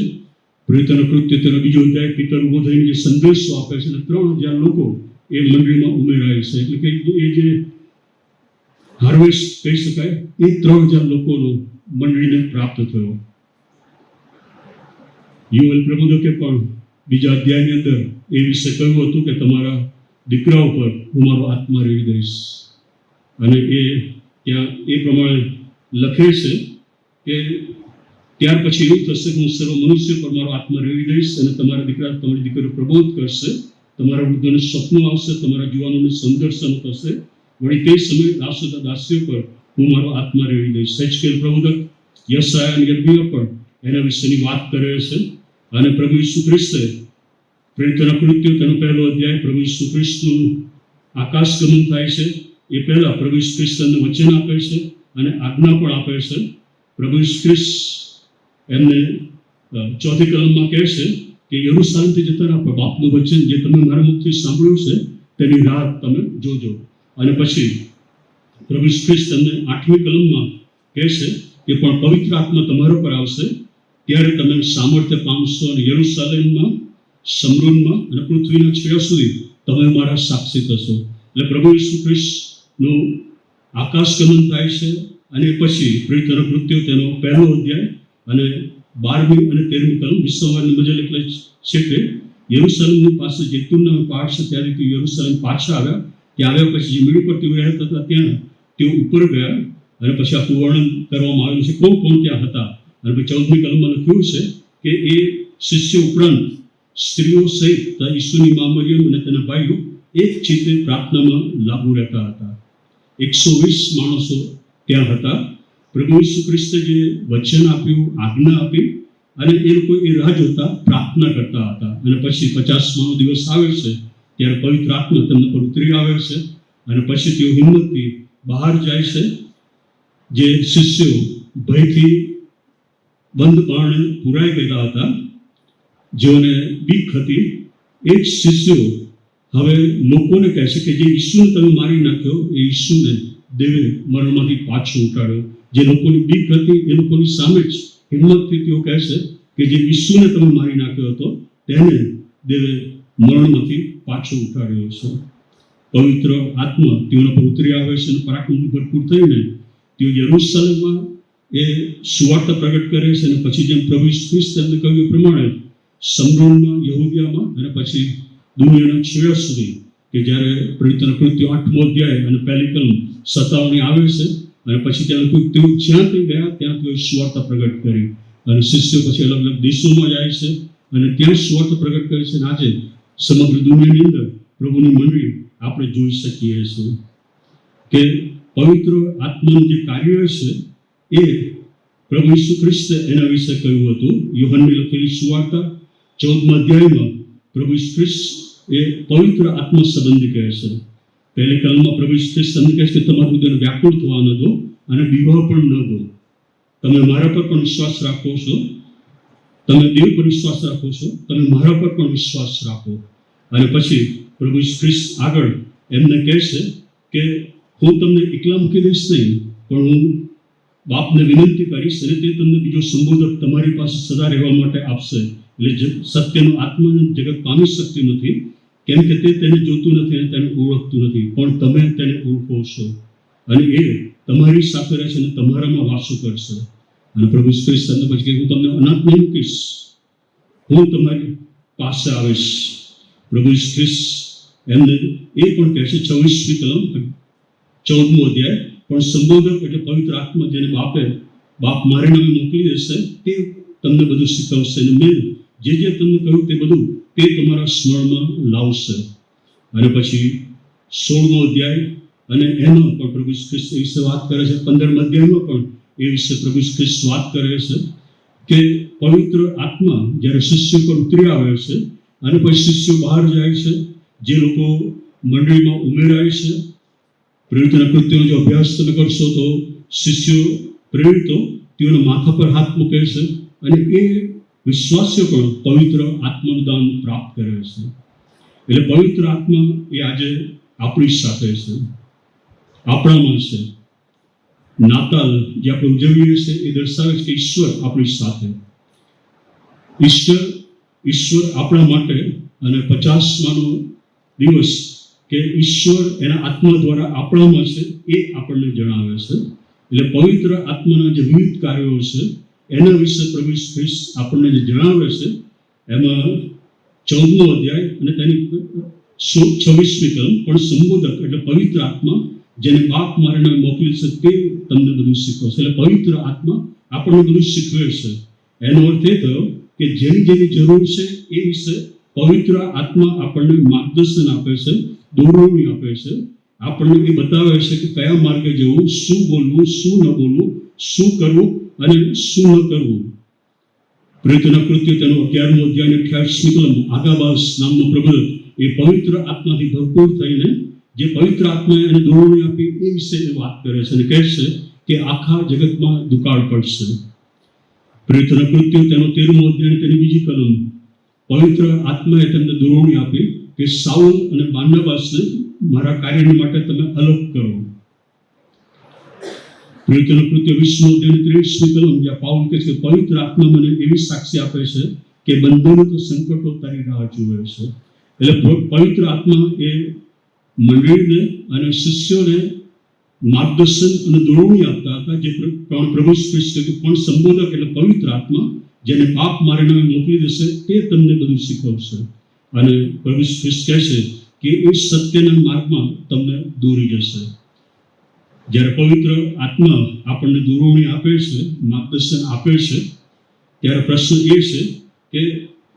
પ્રેરિતોના કૃત્ય તેનો બીજો અધ્યાય પિતર ઉભો થઈને જે સંદેશો આપે છે અને 3000 લોકો એ મંડળીમાં ઉમેરાય છે. એટલે કે એ જે હાર્વેસ્ટ કહી શકાય એ 3000 લોકોનો મંડળીને પ્રાપ્ત થયો. યુએલ પ્રબોધકે પણ બીજા અધ્યાયની અંદર એ વિશે કહ્યું હતું કે તમારા દીકરાઓ પર હું મારો આત્મા રેડી દઈશ. અને એ ત્યાં એ પ્રમાણે લખે છે કે ત્યાર પછી એવું થશે કે હું સર્વ મનુષ્ય પર મારો આત્મા રેડી દઈશ અને તમારા દીકરા તમારી દીકરીઓ પ્રબોધ કરશે, તમારા વૃદ્ધોને સ્વપ્નો આવશે, તમારા જુવાનોને સંદર્શનો થશે. વળી તે સમયે દાસો દાસીઓ પર હું મારો આત્મા રેડી દઈશ. હેઝકેલ પ્રબોધક, યશાયા અને યર્મિયા પણ એના વિશેની વાત કરે છે. અને પ્રભુ ઈસુ ખ્રિસ્તે પ્રેરિતોના કૃત્યો તેનો 1લો અધ્યાય પ્રભુ ઈસુ ખ્રિસ્તનું આકાશગમન થાય છે એ પહેલા પ્રભુ ઈસુ ખ્રિસ્ત એમને વચન આપે છે અને આજ્ઞા પણ આપે છે. પ્રભુ ઈસુ ખ્રિસ્ત એમને 4th કલમમાં કહે છે કે યરૂશાલેમથી જતા બાપનું વચન જે તમે મારા મુખથી સાંભળ્યું છે તેની રાહ તમે જોજો. અને પછી પ્રભુ ઈસુ ખ્રિસ્ત એમને 8મી કલમમાં કહે છે કે પણ પવિત્ર આત્મા તમારા પર આવશે ત્યારે તમે સામર્થ્ય પામશો અને યરૂશાલેમમાં, સમરૂનમાં અને પૃથ્વીના છેડા સુધી તમે મારા સાક્ષી થશો. એટલે પ્રભુ ઈસુ ખ્રિસ્તનું આકાશગમન થાય છે. અને પછી પ્રેરિતોના કૃત્યો તેનો 1લો અધ્યાય અને 12મી અને 13મી કલમ વિશ્વવારની મજલ એટલે છે કે યરૂશાલેમની પાસે જૈતુનના પહાડ છે ત્યાંથી તેઓ યરૂશાલેમ પાછા આવ્યા. ત્યાં આવ્યા પછી જે મીડી પર તેઓ રહેતા હતા ત્યાં તેઓ ઉપર ગયા. અને પછી આખું વર્ણન કરવામાં આવ્યું છે કોણ કોણ ત્યાં હતા. અને પછી 14મી કલમમાં લખ્યું છે કે એ શિષ્ય ઉપરાંત સ્ત્રીઓ સહિત ઈસુની મા મરિયમ અને તેના ભાઈઓ એક ચિત્તે પ્રાર્થનામાં લાગુ રહેતા હતા. 120 માણસો ત્યાં હતા. પ્રભુ ઈસુ ખ્રિસ્તે જે વચન આપ્યું, આજ્ઞા આપી અને એ લોકો એ રાહ જોતા પ્રાર્થના કરતા હતા. અને પછી 50મો દિવસ આવે છે ત્યારે પવિત્ર આત્મા તેમના પર ઉતરી આવે છે. અને પછી તેઓ હિંમતથી બહાર જાય છે. જે શિષ્યો ભયથી બંધ બારણે પુરાઈ ગયેલા હતા, જેઓને બીક હતી, એ જ શિષ્યો હવે લોકોને કહે છે કે જે ઈસુને તમે મારી નાખ્યો એ ઈસુને દેવે મરણમાંથી પાછો ઉઠાડ્યો. જે લોકોની બીક હતી એ લોકોની સામે જ હિંમતથી તેઓ કહે છે કે જે ઈસુને તમે મારી નાખ્યો હતો તેને દેવે મરણમાંથી પાછો ઉઠાડ્યો છે. પવિત્ર આત્મા તેઓના પર ઉતરી આવે છે અને પરાક્રમથી ભરપૂર થઈને તેઓ યરૂશાલેમમાં એ સુવાર્તા પ્રગટ કરે છે. અને પછી જેમ પ્રભુ ઈસુ ખ્રિસ્ત એમને કહ્યું એ પ્રમાણે સમરૂનમાં, યહૂદિયામાં અને પછી દુનિયાના છેડા સુધી કે જ્યારે પ્રેરિતોના કૃત્યો 8મો અધ્યાય અને 1લી કલમ 57 આવે છે. અને પછી ત્યાં તેઓ જ્યાં તે ગયા ત્યાં તેઓ સુવાર્તા પ્રગટ કરી. અને શિષ્યો પછી અલગ અલગ દેશોમાં જાય છે અને ત્યાં સુવાર્તા પ્રગટ કરે છે. અને આજે સમગ્ર દુનિયાની અંદર પ્રભુની મંડળી આપણે જોઈ શકીએ છીએ કે પવિત્ર આત્માનું જે કાર્ય છે એ પ્રભુ ઈસુ ખ્રિસ્તે એના વિશે કહ્યું હતું. યોહાનની લખેલી સુવાર્તા 14મા અધ્યાયમાં પ્રભુ ઈસુ ખ્રિસ્ત એ પવિત્ર આત્મા સંબંધી કહે છે. 1લી કલમમાં પ્રભુ ઈસુ ખ્રિસ્ત તમને કહે છે કે તમારું હૃદયને વ્યાકુળ થવા ન દો અને બીવા પણ ન દો. તમે મારા પર પણ વિશ્વાસ રાખો છો, તમે દેવ પર વિશ્વાસ રાખો છો, તમે મારા પર પણ વિશ્વાસ રાખો. અને પછી પ્રભુ ઈસુ ખ્રિસ્ત આગળ એમને કહે છે કે હું તમને એકલા મૂકી દઈશ નહીં, પણ હું બાપને વિનંતી કરીશ અને તે તમને બીજો સંબોધક તમારી પાસે સદા રહેવા માટે આપશે. એટલે સત્યનો આત્માને જગત પામી શકતી નથી, કેમ કે તે તેને જોતું નથી અને તેને ઓળખતું નથી, પણ તમે તેને ઓળખો છો અને એ તમારી સાથે રહેશે અને તમારામાં વાસો કરશે. અને પ્રભુ ઈસુ ખ્રિસ્ત પછી હું તમને અનાથ નહીં મૂકીશ, હું તમારી પાસે આવીશ. પ્રભુ ઈસુ ખ્રિસ્ત એમને એ પણ કહે છે 26મી કલમ 14મો અધ્યાય, પણ સંબોધક એટલે પવિત્ર આત્મા જેને બાપ મારી નામે મોકલી દેશે તે તમને બધું શીખવશે અને મેં જે તમને કહ્યું તે બધું તે તમારા સ્મરણમાં લાવશે. અને પછી 16મો અધ્યાય અને એમાં પણ પ્રભુ ઈસુ ખ્રિસ્ત વિશે વાત કરે છે. 15મા અધ્યાયમાં પણ એ વિશે પ્રભુ ઈસુ ખ્રિસ્ત વાત કરે છે કે પવિત્ર આત્મા જ્યારે શિષ્યો પર ઉતરી આવે છે અને પછી શિષ્યો બહાર જાય છે, જે લોકો મંડળીમાં ઉમેરાય છે. પ્રેરિતોના કૃત્યોનો જો અભ્યાસ તમે કરશો તો શિષ્યો પ્રેરિતો તેઓના માથા પર હાથ મૂકે છે અને એ વિશ્વાસીઓ પણ પવિત્ર આત્માનું દાન પ્રાપ્ત કરે છે. એટલે પવિત્ર આત્મા એ આજે આપણી સાથે છે, આપણામાં છે. નાતાલ જે આપણે ઉજવીએ છીએ એ દર્શાવે છે કે ઈશ્વર આપણી સાથે. ઈશ્વર આપણા માટે અને 50માનો દિવસ કે ઈશ્વર એના આત્મા દ્વારા આપણામાં છે એ આપણને જણાવે છે. એટલે પવિત્ર આત્માના જે વિવિધ કાર્યો છે એના વિશે પ્રભુ ઈસુ ખ્રિસ્ત આપણને જે જણાવે છે એમાં 14મો અધ્યાય અને તેની 26મી કલમ પણ સંબોધક એટલે પવિત્ર આત્મા જેને બાપ મારે નામે મોકલી છે તે તમને બધું શીખવશે. એટલે પવિત્ર આત્મા આપણને બધું શીખવે છે. એનો અર્થ એ થયો કે જેની જેની જરૂર છે એ વિશે પવિત્ર આત્મા આપણને માર્ગદર્શન આપે છે, દોરવણી આપે છે, આપણને એ બતાવે છે કે કયા માર્ગે જવું, શું બોલવું, શું ન બોલવું, શું કરવું અને શું ન કરવું. પ્રેરિતોના કૃત્યો તેનો 11મો અધ્યાય 28મી કલમ આગાબાસ નામનો પ્રબોધક એ પવિત્ર આત્માથી ભરપૂર થઈને જે પવિત્ર આત્માએ એને દોરવણી આપી એ વિશે એ વાત કરે છે અને કહે છે કે આખા જગતમાં દુકાળ પડશે. પ્રેરિતોના કૃત્યો તેનો 13મો અધ્યાય તેની બીજી કલમ પવિત્ર આત્માએ તેમને દોરવણી આપી કે સાઉલ અને બારનાબાસને મારા કાર્ય માટે તમે અલગ કરો. પ્રેરિતોના કૃત્યો 20મો અધ્યાય 23મી કલમ જ્યાં પાઉલ કહે છે પવિત્ર આત્મા મને એવી સાક્ષી આપે છે કે બંધનો તો સંકટો તારી રાહ જુએ છે. એટલે પવિત્ર આત્મા એ મંડળીને અને શિષ્યોને માર્ગદર્શન અને દોરવણી આપતા હતા, જે પ્રભુ ખ્રિસ્ત પણ સંબોધક એટલે પવિત્ર આત્મા જેને બાપ મારે નામે મોકલી દેશે તે તમને બધું શીખવશે. અને પ્રભુ ખ્રિસ્ત કહે છે કે એ સત્યના માર્ગમાં તમને દોરી જશે. જ્યારે પવિત્ર આત્મા આપણને દોરવણી આપે છે, માર્ગદર્શન આપે છે, ત્યારે પ્રશ્ન એ છે કે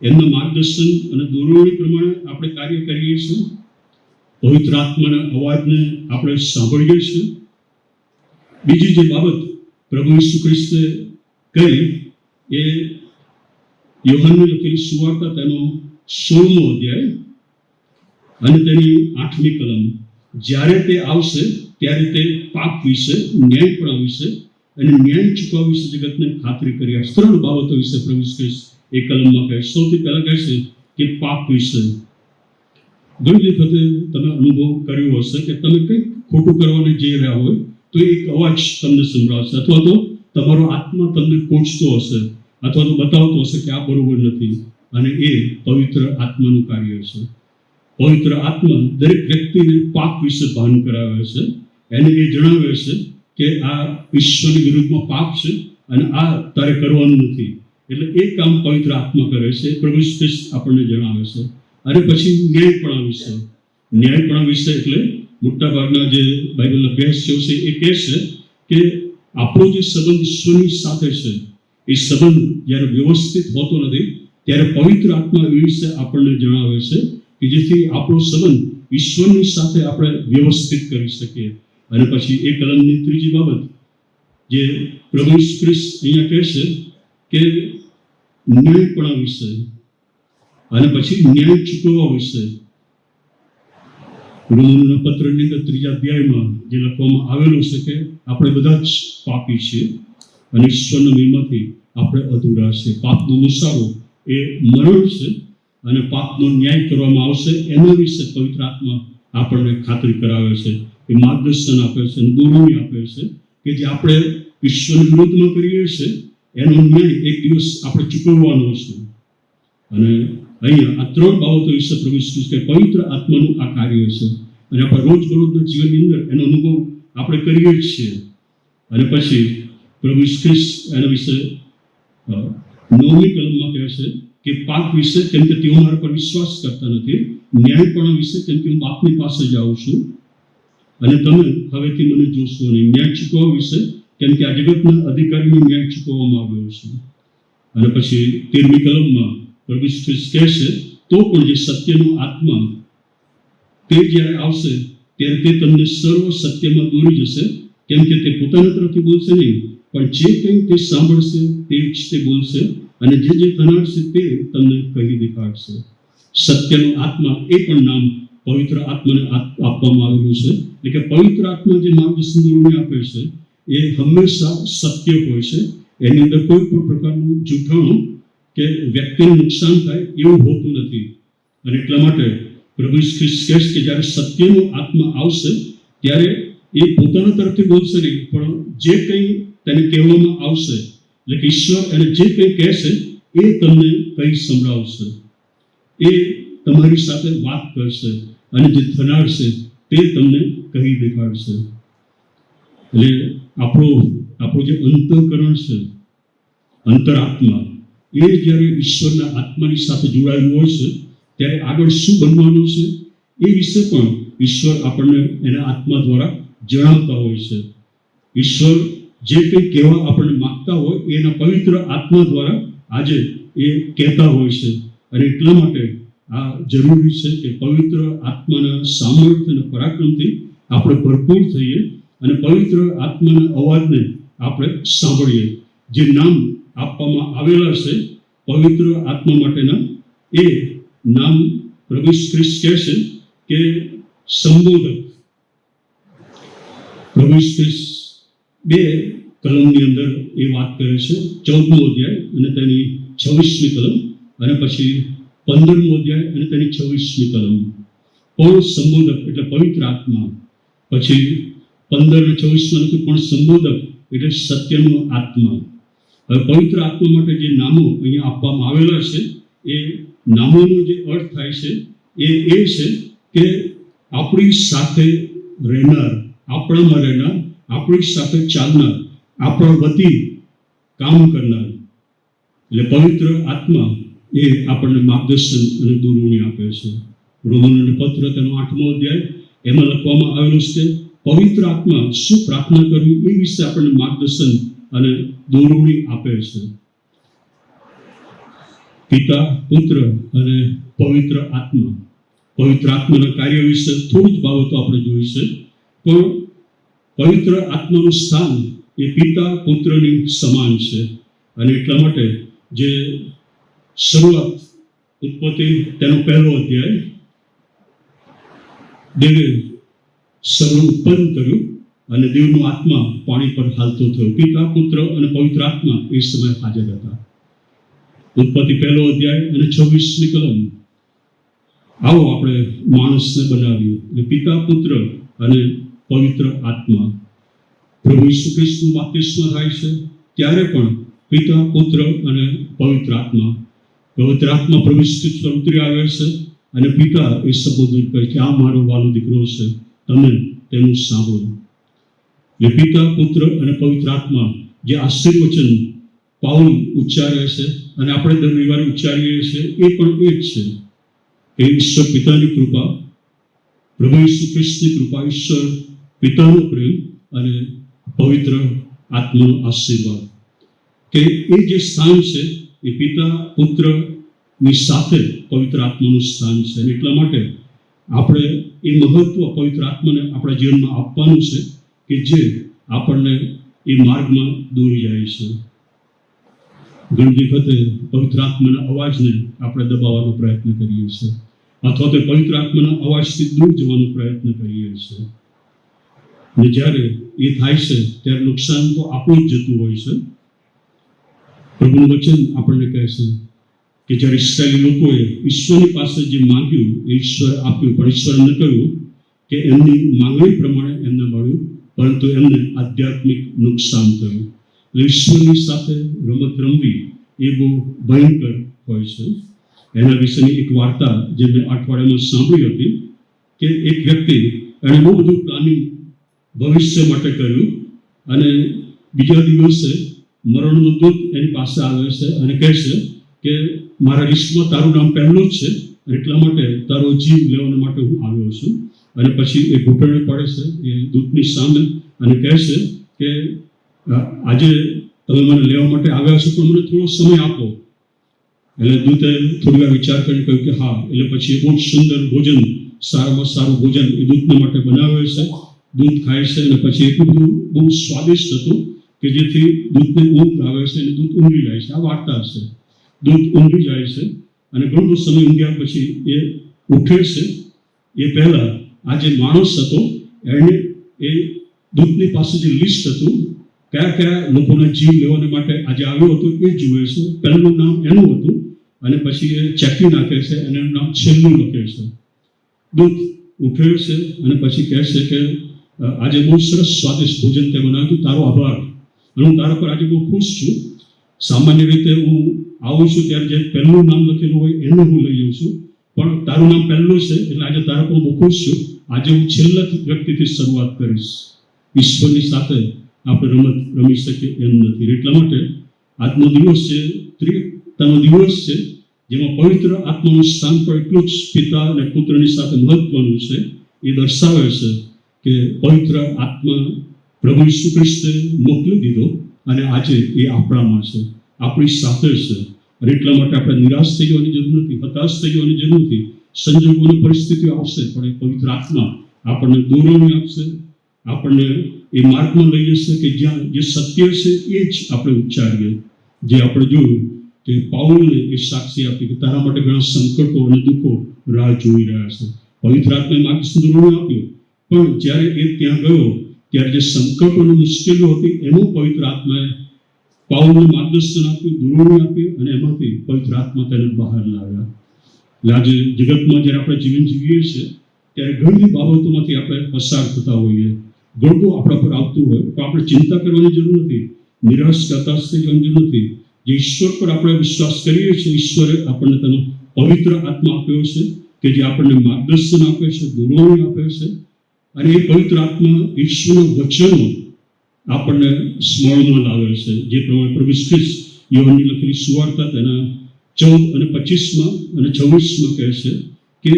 એમના માર્ગદર્શન અને દોરવણી પ્રમાણે આપણે કાર્ય કરીએ છીએ, પવિત્ર આત્માના અવાજને આપણે સાંભળીએ છીએ. બીજી જે બાબત પ્રભુ ઈસુ ખ્રિસ્તે કહી એ યોહાનને લખેલી સુવાર્તા તેનો 16મો અધ્યાય અને તેની 8મી કલમ જ્યારે તે આવશે ત્યારે તે પાપ વિશે, ન્યાયપણા વિશે અને ન્યાય ચૂકવવા વિશે જગતને ખાતરી કરી આપશે. 3 બાબતો વિશે પ્રભુ ઈસુ ખ્રિસ્ત એ કલમમાં કહે. સૌથી પહેલા કહે છે કે પાપ વિશે. ઘણી વખતે તમે અનુભવ કર્યો હશે કે તમે કંઈક ખોટું કરવાને જઈ રહ્યા હોય તો એક અવાજ તમને સંભળાશે અથવા તો તમારો આત્મા તમને કોચતો હશે અથવા તો બતાવતો હશે કે આ બરોબર નથી, અને એ પવિત્ર આત્માનું કાર્ય છે. પવિત્ર આત્મા દરેક વ્યક્તિને પાપ વિશે ભાન કરાવે છે, એને એ જણાવે છે કે આ ઈશ્વરની વિરુદ્ધમાં પાપ છે અને આ તારે કરવાનું નથી. એટલે એ કામ પવિત્ર આત્મા કરે છે, પ્રભુ ખ્રિસ્ત આપણને જણાવે છે. અને પછી ન્યાયપણા વિશે એટલે મોટાભાગના જે બાઇબલ અભ્યાસીઓ છે એ કહે છે કે આપણો જે સંબંધ ઈશ્વરની સાથે છે એ સંબંધ જ્યારે વ્યવસ્થિત હોતો નથી ત્યારે પવિત્ર આત્મા એ વિશે આપણને જણાવે છે કે જેથી આપણો સંબંધ ઈશ્વરની સાથે આપણે વ્યવસ્થિત કરી શકીએ. અને પછી એ કલમની ત્રીજી બાબત જે પ્રભુ ખ્રિસ્ત અહીંયા કહે છે કે ન્યાયપણા વિશે અને પછી ન્યાય ચૂકવવા વિશે. રોમનના પત્રની અંદર 3 અધ્યાયમાં જે લખવામાં આવેલું છે કે આપણે બધા જ પાપી છીએ અને ઈશ્વરના મહિમાથી આપણે અધૂરા છે. પાપનો મુસારો એ મરણ છે અને પાપનો ન્યાય કરવામાં આવશે એના વિશે પવિત્ર આત્મા આપણને ખાતરી કરાવે છે, એ માર્ગદર્શન આપે છે અને દોરવણી આપે છે કે જે આપણે ઈશ્વરની વિરુદ્ધમાં કરીએ છીએ એનો ન્યાય એક દિવસ આપણે ચૂકવવાનો છે. અને અહીંયા આ 3 બાબતો વિશે પ્રભુ ખ્રિસ્ત કે પવિત્ર આત્માનું આ કાર્ય છે અને આપણા રોજબરોજના જીવનની અંદર એનો અનુભવ આપણે કરીએ જ છીએ. અને પછી પ્રભુ ખ્રિસ્ત એના વિશે 9મી કલમમાં કહે છે કે પાપ વિશે કેમ કે તેઓ મારા પર વિશ્વાસ કરતા નથી, ન્યાયપણા વિશે કેમ કે હું બાપની પાસે જાઉં છું અને તમે હવેથી મને જોશો નહીં, ન્યાય ચૂકવવા વિશે કેમ કે આ જગતના અધિકારીનો ન્યાય ચૂકવવામાં આવ્યો છે. અને પછી 13મી કલમમાં પ્રભુ ખ્રિસ્ત કહે છે તો પણ જે સત્યનો આત્મા તે જ્યારે આવશે ત્યારે તે તમને સર્વ સત્યમાં દોરી જશે, કેમ કે તે પોતાના તરફથી બોલશે નહીં પણ જે કંઈ તે સાંભળશે તે જ તે બોલશે, અને જે થનારશે તે તમને કહી દેખાડશે. સત્યનો આત્મા એ પણ નામ પવિત્ર આત્માને આપવામાં આવેલું છે. એટલે કે પવિત્ર આત્મા જે માર્ગદર્શન દોરને આપે છે એ હંમેશા સત્ય હોય છે. એની અંદર કોઈ પણ પ્રકારનું જૂઠાણું કે વ્યક્તિને નુકસાન થાય એવું હોતું નથી. અને એટલા માટે પ્રભુ ખ્રિસ્ત કહે છે કે જ્યારે સત્યનો આત્મા આવશે ત્યારે એ પોતાના તરફથી બોલશે નહીં, પણ જે કંઈ તેને કહેવામાં આવશે, એટલે કે ઈશ્વર એને જે કંઈ કહેશે એ તમને કંઈ સંભળાવશે, એ તમારી સાથે વાત કરશે, અને જે થનાર છે તે તમને કહી દેખાડશે. એટલે આપણું જે અંતઃકરણ છે, અંતરાત્મા, એ જ્યારે ઈશ્વરના આત્માની સાથે જોડાયેલું હોય છે ત્યારે આગળ શું બનવાનું છે એ વિશે પણ ઈશ્વર આપણને એના આત્મા દ્વારા જણાવતા હોય છે. ઈશ્વર જે કંઈ કહેવા આપણને માગતા હોય એના પવિત્ર આત્મા દ્વારા આજે એ કહેતા હોય છે. અને એટલા માટે આ જરૂરી છે કે પવિત્ર આત્માના સામર્થ્ય અને પરાક્રમથી આપણે ભરપૂર થઈએ અને પવિત્ર આત્માના અવાજને આપણે સાંભળીએ. જે નામ આપવામાં આવેલા છે પવિત્ર આત્મા માટેના, એ નામ પ્રભુ ખ્રિસ્ત કહે છે કે સંબોધક. પ્રભુ ખ્રિસ્ત 2 કલમની અંદર એ વાત કરે છે, 14મો અધ્યાય અને તેની 26મી કલમ, અને પછી 15મો અધ્યાય અને તેની 26મી કલમ. પણ સંબોધક એટલે પવિત્ર આત્મા. પછી 15 અને 26માં લખ્યું પણ સંબોધક એટલે સત્યનો આત્મા. હવે પવિત્ર આત્મા માટે જે નામો અહીંયા આપવામાં આવેલા છે એ નામોનો જે અર્થ થાય છે એ છે કે આપણી સાથે રહેનાર, આપણામાં રહેનાર, આપણી સાથે ચાલનાર, આપણા વતી કામ કરનાર. એટલે પવિત્ર આત્મા એ આપણને માર્ગદર્શન અને દોરવણી આપે છે. રોમનોનો પત્ર તેનો 8મો અધ્યાય, એમાં લખવામાં આવેલું છે પવિત્ર આત્મા શું પ્રાર્થના કરવી એ વિશે આપણને માર્ગદર્શન અને દોરવણી આપે છે. પિતા, પુત્ર અને પવિત્ર આત્મા. પવિત્ર આત્માના કાર્ય વિશે થોડી જ બાબતો આપણે જોઈ છે, પણ પવિત્ર આત્માનું સ્થાન એ પિતા પુત્રની સમાન છે. અને એટલા માટે જે શરૂઆત ઉત્પત્તિ તેનો 1લો અધ્યાય, દેવે સર્વ ઉત્પન્ન કર્યું અને દેવનો આત્મા પાણી પર હાલતો થયો. પિતા, પુત્ર અને પવિત્ર આત્મા એ સમયે હાજર હતા. ઉત્પત્તિ 1લો અધ્યાય અને 26મી કલમ. આવો આપણે માણસને બનાવ્યું. એટલે પિતા, પુત્ર અને પવિત્ર આત્મા. પ્રભુ ઈસુ ખ્રિસ્તનું બાપ્તિસ્મ થાય છે ત્યારે પણ પિતા, પુત્ર અને પવિત્ર આત્મા. પવિત્ર આત્મા પ્રભુ ઈસુ ખ્રિસ્ત પર ઉતરી આવે છે અને પિતા એ સંબોધન કરે કે આ મારો વાલો દીકરો છે, તમે તેનું સાંભળો. એટલે પિતા, પુત્ર અને પવિત્ર આત્મા જે આશીર્વચન પાઉલ ઉચ્ચારે છે અને આપણે દર રવિવારે ઉચ્ચારીએ છીએ એ પણ એ જ છે કે ઈશ્વર પિતાની કૃપા, પ્રભુ ઈસુ ખ્રિસ્તની કૃપા, ઈશ્વર પિતાનો પ્રેમ અને પવિત્ર આત્માનો આશીર્વાદ. કે એ જે સ્થાન છે એ પિતા પુત્રની સાથે પવિત્ર આત્માનું સ્થાન છે. અને એટલા માટે આપણે એ મહત્વ પવિત્ર આત્માને આપણા જીવનમાં આપવાનું છે કે જે આપણને એ માર્ગમાં દોરી જાય છે. ઘણી વખતે પવિત્ર આત્માના અવાજને આપણે દબાવવાનો પ્રયત્ન કરીએ છીએ, અથવા તો પવિત્ર આત્માના અવાજથી દૂર જવાનો પ્રયત્ન કરીએ છીએ. અને જ્યારે એ થાય છે ત્યારે નુકસાન તો આપણું જ જતું હોય છે. પ્રભુનું વચન આપણને કહે છે કે જ્યારે ઇસ્રાયેલી લોકોએ ઈશ્વરની પાસે જે માંગ્યું એ ઈશ્વર આપ્યું, પણ ઈશ્વર ન કહ્યું કે એમની માંગણી પ્રમાણે એમને મળ્યું, પરંતુ એમને આધ્યાત્મિક નુકસાન થયું. એટલે ઈશ્વરની સાથે રમત રમવી એ બહુ ભયંકર હોય છે. એના વિશેની એક વાર્તા જે મેં અઠવાડિયામાં સાંભળી હતી કે એક વ્યક્તિ એણે બહુ બધું પ્લાનિંગ ભવિષ્ય માટે કર્યું અને બીજા દિવસે મરણનો દૂત એની પાસે આવે છે અને કહે છે કે મારા લિસ્ટમાં તારું નામ પહેલું જ છે, એટલા માટે તારો જીવ લેવા માટે હું આવ્યો છું. અને પછી એ ઘૂંટણે પડે છે એ દૂતની સામે અને કહે છે કે આજે તમે મને લેવા માટે આવ્યા છો, પણ મને થોડો સમય આપો. એટલે દૂતે થોડી વાર વિચાર કરીને કહ્યું કે હા. એટલે પછી બહુ સુંદર ભોજન, સારામાં સારું ભોજન એ દૂતના માટે બનાવે છે. દૂધ ખાય છે અને પછી એટલું બધું બહુ સ્વાદિષ્ટ હતું કે જેથી દૂધને ઊંઘ આવે છે અને દૂધ ઊંઘી જાય છે. આ વાર્તા છે. દૂધ ઊંઘી જાય છે અને ઘણો સમય ઊંઘ્યા પછી એ ઉઠે છે. એ પહેલા આ જે માણસ હતો એને એ દૂધની પાસે જે લિસ્ટ હતું, કયા કયા લોકોના જીવ લેવાને માટે આજે આવ્યો હતો એ જુએ છે. પહેલું નામ એનું હતું અને પછી એ ચેકી નાખે છે અને એનું નામ છેલ્લું લખે છે. દૂધ ઉઠે છે અને પછી કહે છે કે આજે બહુ સરસ સ્વાદિષ્ટ ભોજન તે બનાવ્યું, તારો આભાર, અને હું તારા પર આજે બહુ ખુશ છું. સામાન્ય રીતે હું આવું છું ત્યારે જે પહેલું નામ લખેલું હોય એને હું લઈ જાઉં છું, પણ તારું નામ પહેલું છે એટલે આજે તારા પર બહુ ખુશ છું. આજે હું છેલ્લા વ્યક્તિથી શરૂઆત કરીશ. ઈશ્વરની સાથે આપણે રમત રમી શકીએ એમ નથી. એટલા માટે આજનો દિવસ છે ત્રિત્વનો દિવસ છે, જેમાં પવિત્ર આત્માનું સ્થાન પણ એટલું જ પિતા અને પુત્રની સાથે મહત્વનું છે. એ દર્શાવે છે કે પવિત્ર આત્મા પ્રભુ ઈસુ ખ્રિસ્તે મોકલી દીધો અને આજે એ આપણામાં છે, આપણી સાથે છે. અને એટલા માટે આપણે નિરાશ થઈ જવાની જરૂર નથી, હતાશ થઈ જવાની જરૂર નથી. સંજોગોની પરિસ્થિતિઓ આવશે પણ એ પવિત્ર આત્મા આપણને દોરણી આપશે, આપણને એ માર્ગમાં લઈ જશે કે જ્યાં જે સત્ય છે એ જ આપણે ઉચ્ચારીએ. જે આપણે જોયું કે પાઉલને એ સાક્ષી આપી કે તારા માટે ઘણા સંકટો અને દુઃખો રાહ જોઈ રહ્યા છે. પવિત્ર આત્માએ માર્ગદર્શન દોરણી આપ્યું, પણ જ્યારે એ ત્યાં ગયો ત્યારે જે સંકટો અને મુશ્કેલીઓ હતી એનું પવિત્ર આત્માએ પાઉલને માર્ગદર્શન આપ્યું, દોરણી આપી અને એમાંથી પવિત્ર આત્મા તેને બહાર લાવ્યા. એટલે આજે જગતમાં જ્યારે આપણે જીવન જીવીએ છીએ ત્યારે ઘણી બાબતોમાંથી આપણે પસાર થતા હોઈએ, ઘણું આપણા પર આવતું હોય તો આપણે ચિંતા કરવાની જરૂર નથી, નિરાશ હતાશ થઈ જવાની જરૂર નથી. જે ઈશ્વર પર આપણે વિશ્વાસ કરીએ છીએ, ઈશ્વરે આપણને તેનો પવિત્ર આત્મા આપ્યો છે કે જે આપણને માર્ગદર્શન આપે છે, દોરણી આપે છે. અને એ પવિત્ર આત્મા ઈશ્વરના વચનો આપણને સ્મરણમાં લાવે છે. જે પ્રમાણે પ્રભુ ખ્રિસ્ત યોહાનની લખેલી સુવાર્તા તેના 14 અને 25 અને 26 કહે છે કે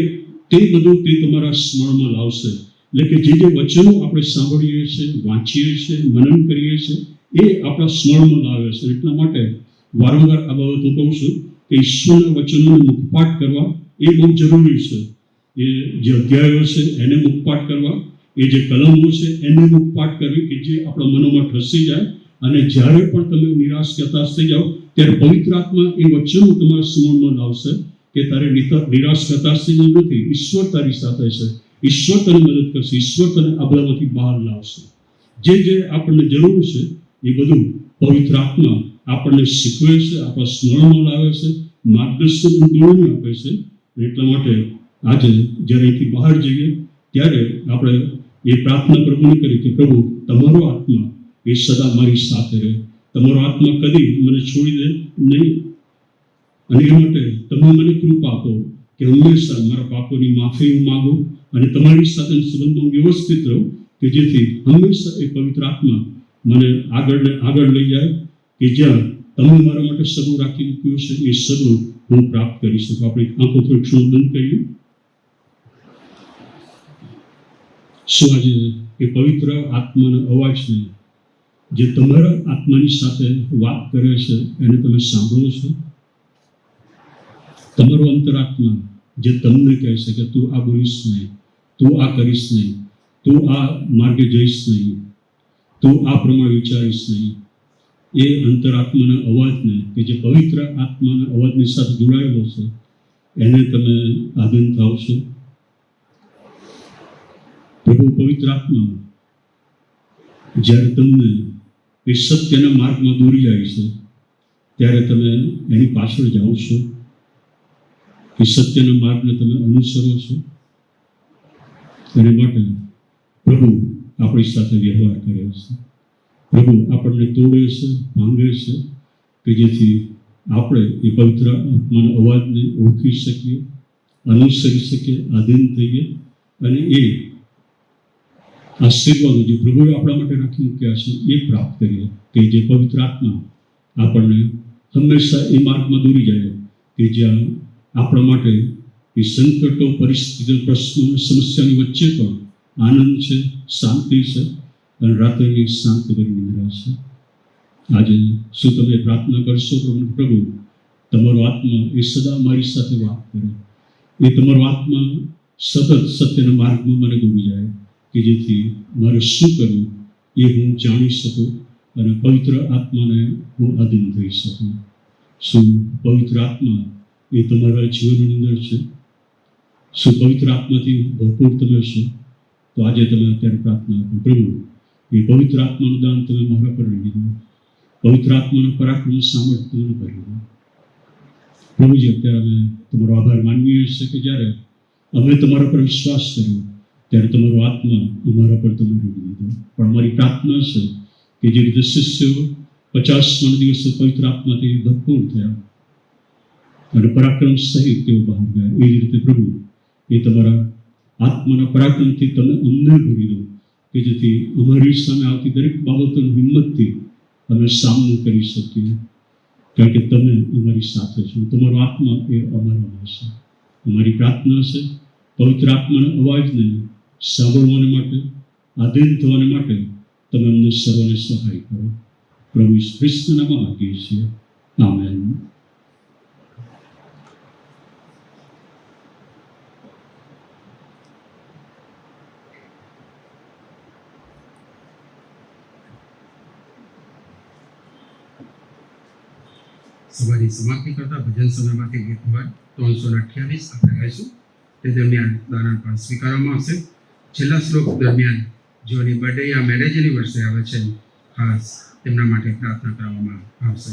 તે બધું તે તમારા સ્મરણમાં લાવશે. એટલે કે જે વચનો આપણે સાંભળીએ છીએ, વાંચીએ છીએ, મનન કરીએ છીએ એ આપણા સ્મરણમાં લાવે છે. એટલા માટે વારંવાર આ બાબત હું કહું છું કે ઈશ્વરના વચનોને મુખપાઠ કરવા એ બહુ જરૂરી છે. એ જે અધ્યાયો છે એને મુખપાઠ કરવા, એ જે કલમો છે એને મુખપાઠ કરવી કે જે આપણા મનોમાં ઠસી જાય. અને જ્યારે પણ તમે નિરાશ હતાશ થઈ જાઓ ત્યારે પવિત્ર આત્મા એ વચનો તમારા સ્મરણમાં લાવશે કે તારે નિરાશ હતાશ થઈ જવું નથી. ઈશ્વર તારી સાથે છે, ઈશ્વર તને મદદ કરશે, ઈશ્વર તને આ બધામાંથી બહાર લાવશે. જે આપણને જરૂર છે એ બધું પવિત્ર આત્મા આપણને શીખવે છે, આપણા સ્મરણમાં લાવે છે, માર્ગદર્શન દોરણી આપે છે. એટલા માટે આજે જ્યારે અહીંથી બહાર જઈએ ત્યારે આપણે એ પ્રાર્થના પ્રભુને કરી કે પ્રભુ તમારો આત્મા એ સદા મારી સાથે રહે, તમારો આત્મા કદી મને છોડી દે નહીં. અને એ માટે તમે મને કૃપા આપો કે હંમેશા મારા પાપોની માફી હું માગું અને તમારી સાથે સંબંધમાં વ્યવસ્થિત રહું કે જેથી હંમેશા એ પવિત્ર આત્મા મને આગળ લઈ જાય કે જ્યાં તમે મારા માટે સગું રાખી મૂક્યું છે એ સગું હું પ્રાપ્ત કરી શકું. આપણે આંખો થોડી ક્ષણ બંધ કરીએ. શું આજે એ પવિત્ર આત્માનો અવાજ છે જે તમારા આત્માની સાથે વાત કરે છે એને તમે સાંભળો છો? તમારો અંતરાત્મા જે તમને કહે છે કે તું આ બોલીશ નહીં, તું આ કરીશ નહીં, તું આ માર્ગે જઈશ નહીં, તું આ પ્રમાણે વિચારીશ નહીં, એ અંતરાત્માના અવાજને કે જે પવિત્ર આત્માના અવાજની સાથે જોડાયેલો છે એને તમે આધીન થાવ છો? પ્રભુ પવિત્ર આત્મા જ્યારે તમને એ સત્યના માર્ગમાં દોરી જાય છે ત્યારે તમે એની પાછળ જાઓ છો? એ સત્યના માર્ગને તમે અનુસરો છો? એને માટે પ્રભુ આપણી સાથે વ્યવહાર કરે છે, પ્રભુ આપણને તોડે છે, ભાંગે છે કે જેથી આપણે એ પવિત્ર આત્માના અવાજને ઓળખી શકીએ, અનુસરી શકીએ, આધીન થઈએ અને એ આશીર્વાદો જે પ્રભુએ આપણા માટે રાખી મૂક્યા છે એ પ્રાપ્ત કરીએ. કે જે પવિત્ર આત્મા આપણને હંમેશા એ માર્ગમાં દોરી જાય કે જ્યાં આપણા માટે એ સંકટો, પરિસ્થિતિઓ, પ્રશ્નો, સમસ્યાની વચ્ચે પણ આનંદ છે, શાંતિ છે અને રાત્રિની શાંતિ કરી નિદ્રા છે. આજે શું તમે પ્રાર્થના કરશો પ્રભુ તમારો આત્મા એ સદા મારી સાથે વાત કરે, એ તમારો આત્મા સતત સત્યના માર્ગમાં મને દોરી જાય કે જેથી મારે શું કરવું એ હું જાણી શકું અને પવિત્ર આત્માને હું આધીન થઈ શકું. શું પવિત્ર આત્મા એ તમારા જીવનની અંદર છે? શું પવિત્ર આત્માથી ભરપૂર તમે છો? તો આજે તમે અત્યારે પ્રાર્થના કરો, પ્રભુ એ પવિત્ર આત્માનું દાન તમે મારા પર લઈ દો. પવિત્ર આત્માનો પરાક્રમ સામર્થ્ય તમે કરી દો. પ્રભુજી, અત્યારે અમે તમારો આભાર માનીએ છીએ કે જ્યારે અમે તમારા પર વિશ્વાસ કર્યો ત્યારે તમારો આત્મા અમારા પર તમે લઈ દીધો. પણ અમારી પ્રાર્થના છે કે જે રીતે શિષ્યો 50 દિવસે પવિત્ર આત્માથી ભરપૂર થયા અને પરાક્રમ સહિત તેઓ બહાર ગયા, એ જ રીતે પ્રભુ એ તમારા આત્માના પરાક્રમથી તમે અમને ભરી દો કે જેથી અમારી સામે આવતી દરેક બાબતોની હિંમતથી અમે સામનો કરી શકીએ, કારણ કે તમે અમારી સાથે છો. તમારો આત્મા એ અમારામાં છે. અમારી પ્રાર્થના છે પવિત્ર આત્માના અવાજને સાંભળવાને માટે, આધીન થવાને માટે તમે અમને સર્વને સહાય કરો. પ્રભુ ઈસુ ખ્રિસ્તના નામમાં માંગીએ છીએ. આમેન. સભાની સમાપ્તિ કરતા ભજન સમયમાંથી ગીત નંબર 328 આપણે ગાઈશું. તે દરમિયાન દાન પણ સ્વીકારવામાં આવશે. છેલ્લા શ્લોક દરમિયાન જેઓની બર્થડે યા મેરેજ એનિવર્સરી આવે છે, ખાસ તેમના માટે પ્રાર્થના કરવામાં આવશે.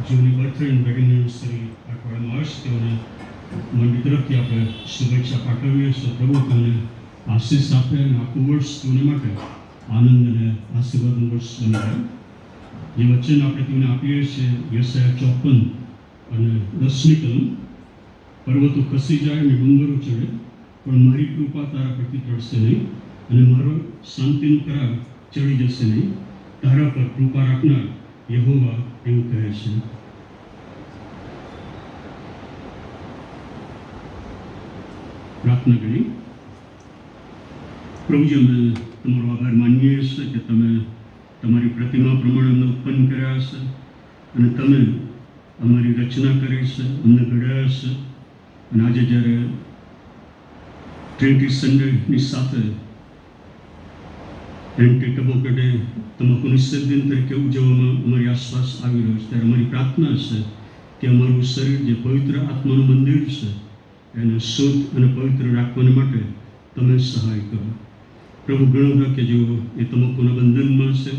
જેઓની બર્થડે એન્ડ વેડિંગ એનિવર્સરી અઠવાડિયામાં આવશે તેઓને મંડળી તરફથી આપણે શુભેચ્છા પાઠવીએ છીએ. પ્રભુ તમને આશીષ આપે અને આખું વર્ષ તેઓને માટે આનંદ અને આશીર્વાદનું વર્ષ બની જાય. જે વચન આપણે તેઓને આપીએ છીએ યશાયા 54 અને 10મી કલમ, પર્વતો ખસી જાય અને ડુંગરો ચડે પણ મારી કૃપા તારા પરથી ટળશે નહીં અને મારો શાંતિનો કરાર ચડી જશે નહીં. તારા પર કૃપા રાખનાર યહોવા એવું કહે છે. પ્રાર્થના કરી. પ્રભુજી, અમે તમારો આભાર માનીએ છીએ કે તમે તમારી પ્રતિમા પ્રમાણે અમને ઉત્પન્ન કર્યા છે અને તમે અમારી રચના કરી છે, અમને ઘડ્યા છે. અને આજે જ્યારે ટ્રિનિટી સન્ડેની સાથે એન્ટીટબોકો ડે તમાકુ નિષેધ દિન તરીકે ઉજવવામાં અમારી આસપાસ આવી રહ્યો છે, ત્યારે અમારી પ્રાર્થના છે કે અમારું શરીર જે પવિત્ર આત્માનું મંદિર છે એને શુદ્ધ અને પવિત્ર રાખવાને માટે તમે સહાય કરો. પ્રભુ, ઘણા બધા કે જેઓ એ તમાકુના બંધનમાં છે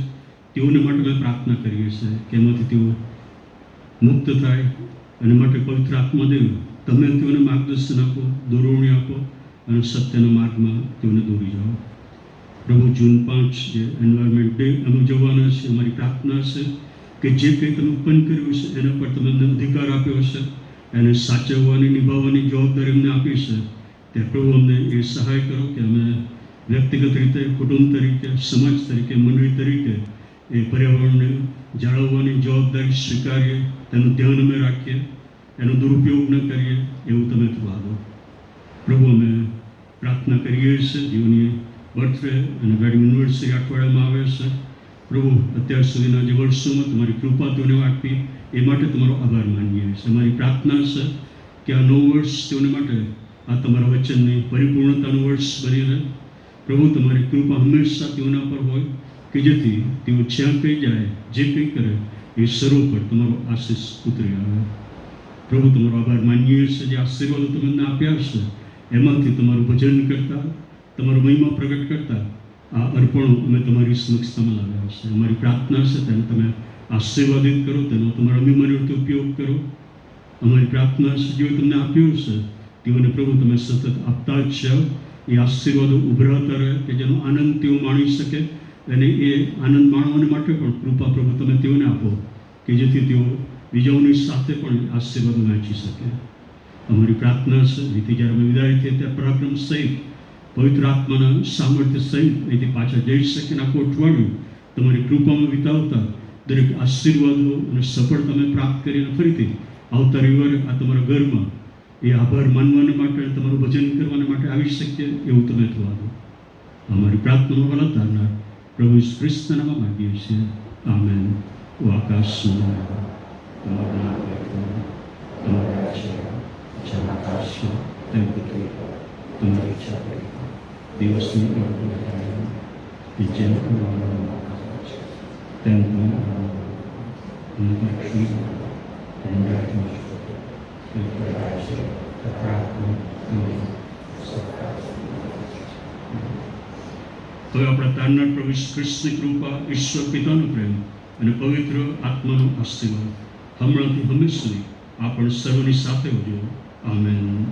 તેઓને માટે અમે પ્રાર્થના કરીએ છીએ કે એમાંથી તેઓ મુક્ત થાય અને માટે પવિત્ર આત્માદેવ તમે તેઓને માર્ગદર્શન આપો, દોરવણી આપો અને સત્યના માર્ગમાં તેઓને દોરી જાઓ. પ્રભુ, જૂન 5 જે એન્વાયરમેન્ટ ડે અમે ઉજવવાના છે, અમારી પ્રાર્થના છે કે જે કંઈ તમે ઉત્પન્ન કર્યું છે એના પર તમે અમને અધિકાર આપ્યો છે, એને સાચવવાની, નિભાવવાની જવાબદારી અમને આપી છે. ત્યારે પ્રભુ, અમને એ સહાય કરો કે અમે વ્યક્તિગત રીતે, કુટુંબ તરીકે, સમાજ તરીકે, મંડળી તરીકે એ પર્યાવરણને જાળવવાની જવાબદારી સ્વીકારીએ, તેનું ધ્યાન અમે રાખીએ, એનો દુરુપયોગ ન કરીએ એવું તમે થવા દો. પ્રભુ, અમે પ્રાર્થના કરીએ છીએ જેઓની બર્થડે અને વેડિંગ એનિવર્સરી અઠવાડિયામાં આવે છે. પ્રભુ, અત્યાર સુધીના જે વર્ષોમાં તમારી કૃપા તેઓને આપી એ માટે તમારો આભાર માનીએ છીએ. અમારી પ્રાર્થના છે કે આ નવું વર્ષ તેઓને માટે આ તમારા વચનની પરિપૂર્ણતાનું વર્ષ બની રહે. પ્રભુ, તમારી કૃપા હંમેશા તેઓના પર હોય કે જેથી તેઓ જ્યાં કંઈ જાય, જે કંઈ કરે એ સર્વ પર તમારો આશીષ ઉતરી આવે. પ્રભુ, તમારો આભાર માનીએ છીએ જે આશીર્વાદો તમે અમને આપ્યા છે એમાંથી તમારું ભજન કરતા, તમારો મહિમા પ્રગટ કરતા આ અર્પણો અમે તમારી સમક્ષતામાં લાવ્યા છે. અમારી પ્રાર્થના છે તેને તમે આશીર્વાદિત કરો, તેનો તમારા અભિમાની રીતે ઉપયોગ કરો. અમારી પ્રાર્થના છે જેઓ તમને આપ્યું છે તેઓને પ્રભુ તમે સતત આપતા જ જાઓ. એ આશીર્વાદો ઉભરાતા રહે કે જેનો આનંદ તેઓ માણી શકે અને એ આનંદ માણવાને માટે પણ કૃપા પ્રભુ તમે તેઓને આપો કે જેથી તેઓ બીજાઓની સાથે પણ આશીર્વાદો વહેંચી શકે. અમારી પ્રાર્થના છે જેથી જ્યારે અમે વિદાય થઈએ ત્યારે પરાક્રમ સહિત, પવિત્ર આત્માના સામર્થ્ય સહિત અહીંથી પાછા જઈ શકીને આખું અઠવાડિયું તમારી કૃપામાં વિતાવતા દરેક આશીર્વાદો અને સફળતા અમે પ્રાપ્ત કરીને ફરીથી આવતા રવિવારે આ તમારા ઘરમાં એ આભાર માનવાને માટે, તમારું ભજન કરવાને માટે આવી શકીએ એવું તમે થવા દો. અમારી પ્રાર્થનામાં વલણ ધારનાર પ્રભુ ઈસુ ખ્રિસ્તના નામમાં માંગીએ છીએ. આમેન. ઓ આકાશમાં તમારું નામ લેખવાનું, તમારું રાજ્ય જેમ આકાશમાં તેમ પૃથ્વી પર તમારી ઈચ્છા કરી દિવસની કે જેમ તેમ તો આપણા તારનાર પ્રભુ ઈસુ ખ્રિસ્તની કૃપા, ઈશ્વર પિતાનો પ્રેમ અને પવિત્ર આત્માનો આશીર્વાદ હમણાંથી હંમેશા સુધી આપણ સર્વની સાથે હોજો. આમેન.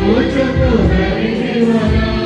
Mucho poder y